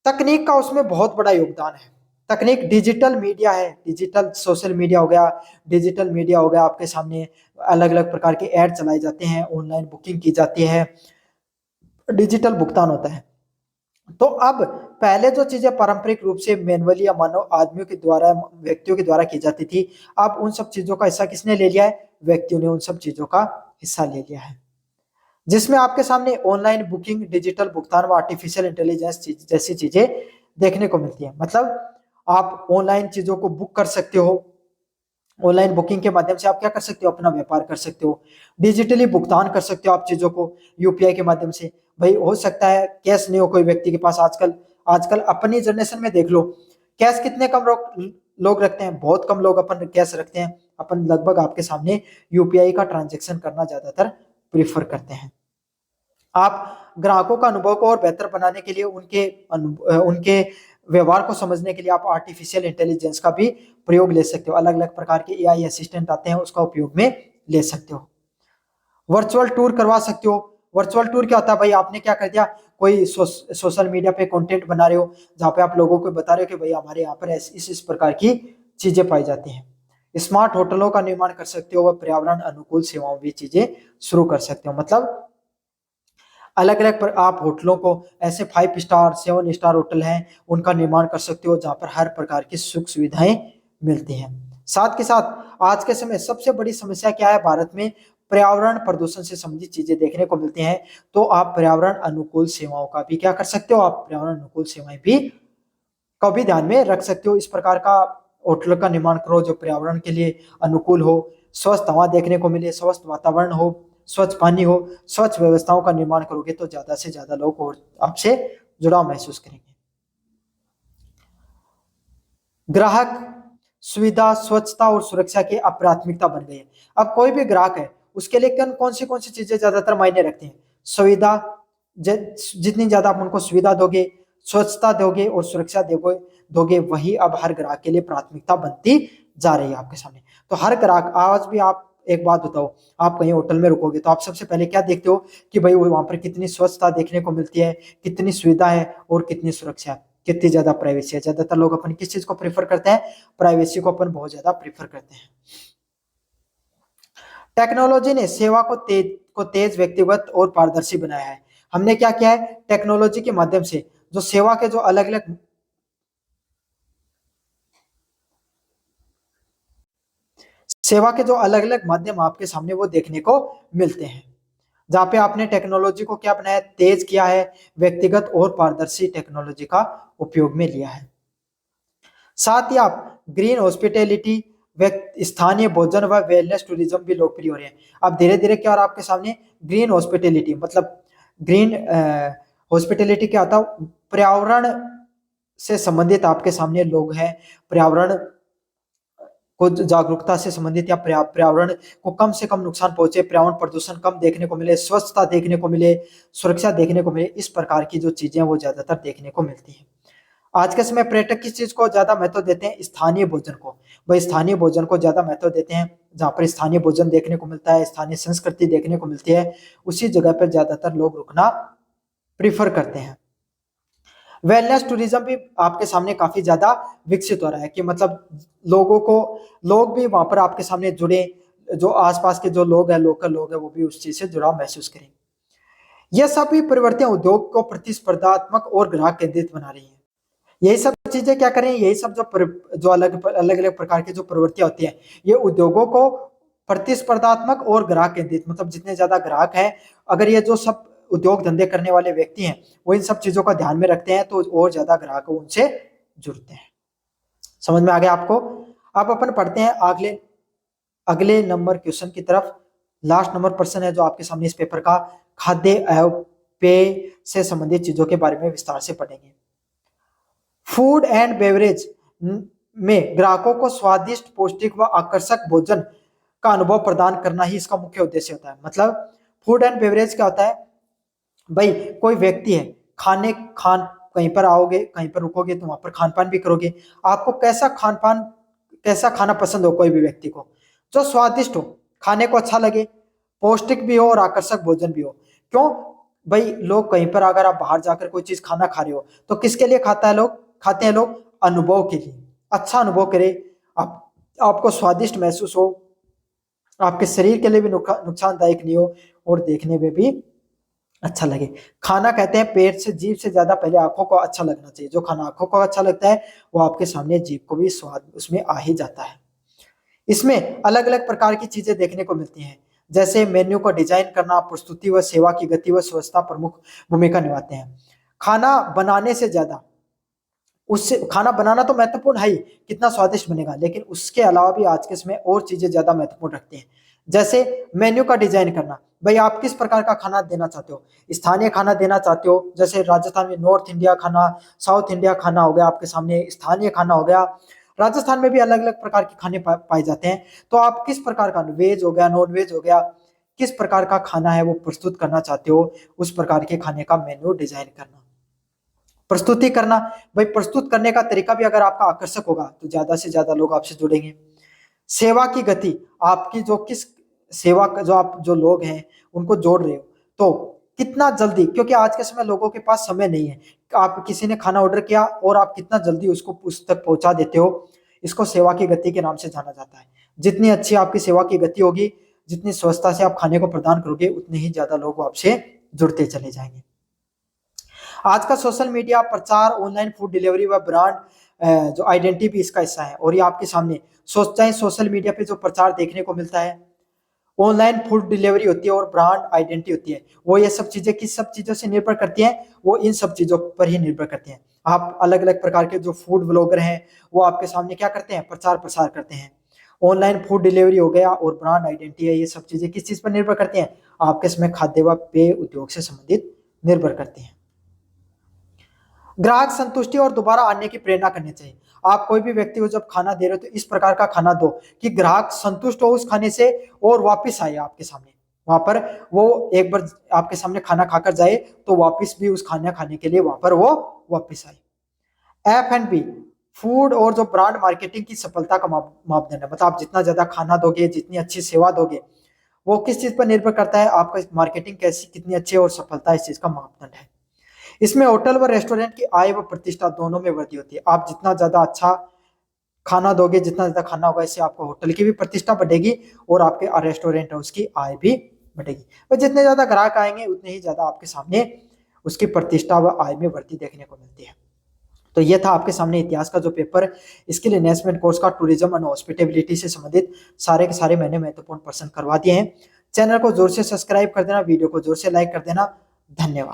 तकनीक का उसमें बहुत बड़ा योगदान है। तकनीक डिजिटल मीडिया है, डिजिटल सोशल मीडिया हो गया, डिजिटल मीडिया हो गया, आपके सामने अलग अलग प्रकार के ऐड चलाए जाते हैं, ऑनलाइन बुकिंग की जाती है, डिजिटल भुगतान होता है। तो अब पहले जो चीजें पारंपरिक रूप से मैनुअली या मानव आदमियों के द्वारा, व्यक्तियों के द्वारा की जाती थी, अब उन सब चीजों का हिस्सा किसने ले लिया है, व्यक्तियों ने उन सब चीजों का हिस्सा ले लिया है, जिसमें आपके सामने ऑनलाइन बुकिंग, डिजिटल भुगतान व आर्टिफिशियल इंटेलिजेंस जैसी चीजें देखने को मिलती है। मतलब आप ऑनलाइन चीजों को बुक कर सकते हो, ऑनलाइन बुकिंग के माध्यम से आप क्या कर सकते हो, अपना व्यापार कर सकते हो, डिजिटली भुगतान कर सकते हो आप चीजों को यूपीआई के माध्यम से। भाई हो सकता है कैश नहीं हो कोई व्यक्ति के पास, आजकल आजकल अपनी जनरेशन में देख लो, कैश कितने कम लोग रखते हैं, बहुत कम लोग अपन कैश रखते हैं। अपन लगभग आपके सामने यूपीआई का ट्रांजेक्शन करना ज्यादातर प्रीफर करते हैं। आप ग्राहकों का अनुभव को और बेहतर बनाने के लिए, उनके व्यवहार को समझने के लिए आप आर्टिफिशियल इंटेलिजेंस का भी प्रयोग ले सकते हो। अलग अलग प्रकार के एआई असिस्टेंट आते हैं, उसका उपयोग में ले सकते हो। वर्चुअल टूर करवा सकते हो। वर्चुअल टूर क्या होता है, भाई आपने क्या कर दिया, कोई सोशल मीडिया पे कंटेंट बना रहे हो जहाँ पे आप लोगों को बता रहे हो कि भाई हमारे यहाँ पर इस प्रकार की चीजें पाई जाती हैं। स्मार्ट होटलों का निर्माण कर सकते हो, वह पर्यावरण अनुकूल सेवाओं भी चीजें शुरू कर सकते हो। मतलब अलग अलग पर आप होटलों को, ऐसे 5 स्टार 7 स्टार होटल हैं, उनका निर्माण कर सकते हो जहां पर हर प्रकार की सुख सुविधाएं मिलती हैं। साथ के साथ आज के समय सबसे बड़ी समस्या क्या है भारत में, पर्यावरण प्रदूषण से संबंधित चीजें देखने को मिलती हैं। तो आप पर्यावरण अनुकूल सेवाओं का भी क्या कर सकते हो, आप पर्यावरण अनुकूल सेवाएं भी को भी ध्यान में रख सकते हो। इस प्रकार का होटल का निर्माण करो जो पर्यावरण के लिए अनुकूल हो, स्वस्थ हवा देखने को मिले, स्वस्थ वातावरण हो, स्वच्छ पानी हो, स्वच्छ व्यवस्थाओं का निर्माण करोगे तो ज्यादा से ज्यादा लोग और आपसे जुड़ाव महसूस करेंगे। ग्राहक सुविधा, स्वच्छता और सुरक्षा की अब प्राथमिकता बन गई है। अब कोई भी ग्राहक है उसके लिए कौन सी चीजें ज्यादातर मायने रखती हैं, सुविधा। जितनी ज्यादा आप उनको सुविधा दोगे, स्वच्छता दोगे और सुरक्षा दोगे, वही अब हर ग्राहक के लिए प्राथमिकता बनती जा रही है आपके सामने। तो हर ग्राहक, आज भी आप एक बात बताओ, आप कहीं होटल में रुकोगे तो आप सबसे पहले क्या देखते हो कि भाई वहां पर कितनी स्वच्छता देखने को मिलती है, कितनी सुविधा है और कितनी सुरक्षा है, कितनी ज्यादा प्राइवेसी है। ज्यादातर लोग अपन किस चीज को प्रेफर करते हैं, प्राइवेसी को अपन बहुत ज्यादा प्रेफर करते हैं। टेक्नोलॉजी ने सेवा को तेज, व्यक्तिगत और पारदर्शी बनाया है। हमने क्या किया है, टेक्नोलॉजी के माध्यम से जो सेवा के जो अलग अलग माध्यम आपके सामने वो देखने को मिलते हैं, जहां पे आपने टेक्नोलॉजी को क्या बनाया, तेज किया है, व्यक्तिगत और पारदर्शी टेक्नोलॉजी का उपयोग में लिया है। साथ ही आप ग्रीन हॉस्पिटैलिटी, स्थानीय भोजन व वेलनेस टूरिज्म भी लोकप्रिय हो रहे हैं। अब धीरे धीरे क्या हो रहा है आपके सामने, ग्रीन हॉस्पिटैलिटी, मतलब ग्रीन हॉस्पिटैलिटी क्या होता है, पर्यावरण से संबंधित आपके सामने लोग हैं, पर्यावरण को जागरूकता से संबंधित या पर्यावरण को कम से कम नुकसान पहुंचे, पर्यावरण प्रदूषण कम देखने को मिले, स्वच्छता देखने को मिले, सुरक्षा देखने को मिले, इस प्रकार की जो चीजें हैं वो ज्यादातर देखने को मिलती है। आज के समय पर्यटक किस चीज को ज्यादा महत्व देते हैं? स्थानीय भोजन को। वह स्थानीय भोजन को ज्यादा महत्व देते हैं। जहाँ पर स्थानीय भोजन देखने को मिलता है, स्थानीय संस्कृति देखने को मिलती है, उसी जगह पर ज्यादातर लोग रुकना प्रीफर करते हैं। वेलनेस टूरिज्म भी आपके सामने काफी ज्यादा विकसित हो रहा है कि मतलब लोग भी वहां पर आपके सामने जुड़े, जो आसपास के जो लोग हैं, लोकल लोग हैं, वो भी उस चीज से जुड़ाव महसूस करें। यह सभी परिवर्तन उद्योग को प्रतिस्पर्धात्मक और ग्राहक केंद्रित बना रही है। यही सब चीजें क्या करें, यही सब जो अलग अलग प्रकार की जो प्रवृत्तियां होती है, ये उद्योगों को प्रतिस्पर्धात्मक और ग्राहक केंद्रित, मतलब जितने ज्यादा ग्राहक हैं, अगर ये जो सब उद्योग धंधे करने वाले व्यक्ति हैं वो इन सब चीजों का ध्यान में रखते हैं तो और ज्यादा ग्राहक उनसे जुड़ते हैं। समझ में आ गया आपको? अब अपन पढ़ते हैं अगले नंबर क्वेश्चन की तरफ। लास्ट नंबर प्रश्न है जो आपके सामने इस पेपर का, खाद्य एवं पेय से संबंधित चीजों के बारे में विस्तार से पढ़ेंगे। फूड एंड बेवरेज में ग्राहकों को स्वादिष्ट, पौष्टिक व आकर्षक भोजन का अनुभव प्रदान करना ही इसका मुख्य उद्देश्य होता है। मतलब फूड एंड बेवरेज क्या होता है भाई? कोई व्यक्ति है, कहीं पर आओगे, कहीं पर रुकोगे तो वहां पर खान पान भी करोगे। आपको कैसा खाना पसंद हो? कोई भी व्यक्ति को जो स्वादिष्ट हो, खाने को अच्छा लगे, पौष्टिक भी हो और आकर्षक भोजन भी हो। क्यों भाई? लोग कहीं पर अगर आप बाहर जाकर कोई चीज खाना खा रहे हो तो किसके लिए खाते हैं लोग? अनुभव के लिए, अच्छा अनुभव करे, आपको स्वादिष्ट महसूस हो, आपके शरीर के लिए भी नुकसानदायक नहीं हो और देखने में भी अच्छा लगे। खाना कहते हैं पेट से, जीभ से ज्यादा पहले आंखों को अच्छा लगना चाहिए। जो खाना आंखों को अच्छा लगता है वो आपके सामने जीभ को भी स्वाद उसमें आ ही जाता है। इसमें अलग अलग प्रकार की चीजें देखने को मिलती हैं, जैसे मेन्यू को डिजाइन करना, प्रस्तुति व सेवा की गति व स्वच्छता प्रमुख भूमिका निभाते हैं। खाना बनाने से ज्यादा उससे, खाना बनाना तो महत्वपूर्ण है ही, कितना स्वादिष्ट बनेगा, लेकिन उसके अलावा भी आज के समय और चीजें ज्यादा महत्वपूर्ण रखती हैं। जैसे मेन्यू का डिजाइन करना, भाई आप किस प्रकार का खाना देना चाहते हो? स्थानीय खाना देना चाहते हो, जैसे राजस्थान में नॉर्थ इंडिया खाना, साउथ इंडिया खाना हो गया आपके सामने, स्थानीय खाना हो गया। राजस्थान में भी अलग अलग प्रकार के खाने पाए जाते हैं। तो आप किस प्रकार का, वेज हो गया, नॉन वेज हो गया, किस प्रकार का खाना है वो प्रस्तुत करना चाहते हो, उस प्रकार के खाने का मेन्यू डिजाइन करना। प्रस्तुति करना, भाई प्रस्तुत करने का तरीका भी अगर आपका आकर्षक होगा तो ज्यादा से ज्यादा लोग आपसे जुड़ेंगे। सेवा की गति, आपकी जो किस सेवा का जो लोग हैं उनको जोड़ रहे हो तो कितना जल्दी, क्योंकि आज के समय लोगों के पास समय नहीं है। आप किसी ने खाना ऑर्डर किया और आप कितना जल्दी उसको उस तक पहुंचा देते हो, इसको सेवा की गति के नाम से जाना जाता है। जितनी अच्छी आपकी सेवा की गति होगी, जितनी स्वच्छता से आप खाने को प्रदान करोगे, उतने ही ज्यादा लोग आपसे जुड़ते चले जाएंगे। आज का सोशल मीडिया प्रचार, ऑनलाइन फूड डिलीवरी व ब्रांड जो आइडेंटिटी भी इसका हिस्सा है। और ये आपके सामने चाहे सोशल मीडिया पे जो प्रचार देखने को मिलता है, ऑनलाइन फूड डिलीवरी होती है और ब्रांड आइडेंटिटी होती है, वो ये सब चीजें किस सब चीजों से निर्भर करती हैं? वो इन सब चीजों पर ही निर्भर करती हैं। आप अलग अलग प्रकार के जो फूड ब्लॉगर हैं वो आपके सामने क्या करते हैं? प्रचार प्रसार करते हैं। ऑनलाइन फूड डिलीवरी हो गया और ब्रांड आइडेंटिटी है, ये सब चीजें किस चीज पर निर्भर करती हैं? आपके इसमें खाद्य व पेय उद्योग से संबंधित निर्भर करती हैं। ग्राहक संतुष्टि और दोबारा आने की प्रेरणा करनी चाहिए। आप कोई भी व्यक्ति को जब खाना दे रहे हो तो इस प्रकार का खाना दो कि ग्राहक संतुष्ट हो उस खाने से और वापस आए आपके सामने। वहां पर वो एक बार आपके सामने खाना खाकर जाए तो वापस भी उस खाना खाने के लिए वहां पर वो वापस आए। F&B, फूड और जो ब्रांड मार्केटिंग की सफलता का मापदंड है। मतलब आप जितना ज्यादा खाना दोगे, जितनी अच्छी सेवा दोगे, वो किस चीज पर निर्भर करता है? आपका मार्केटिंग कितनी अच्छी है और सफलता इस चीज का मापदंड है। इसमें होटल व रेस्टोरेंट की आय व प्रतिष्ठा दोनों में वृद्धि होती है। आप जितना ज्यादा अच्छा खाना दोगे, जितना ज्यादा खाना होगा, इससे आपको होटल की भी प्रतिष्ठा बढ़ेगी और आपके रेस्टोरेंट है उसकी आय भी बढ़ेगी। और जितने ज्यादा ग्राहक आएंगे उतने ही ज्यादा आपके सामने उसकी प्रतिष्ठा व आय में वृद्धि देखने को मिलती है। तो ये था आपके सामने इतिहास का जो पेपर, स्किल एनहेंसमेंट कोर्स का टूरिज्म एंड हॉस्पिटैलिटी से संबंधित सारे के सारे मैंने महत्वपूर्ण प्रश्न करवा दिए हैं। चैनल को जोर से सब्सक्राइब कर देना, वीडियो को जोर से लाइक कर देना। धन्यवाद।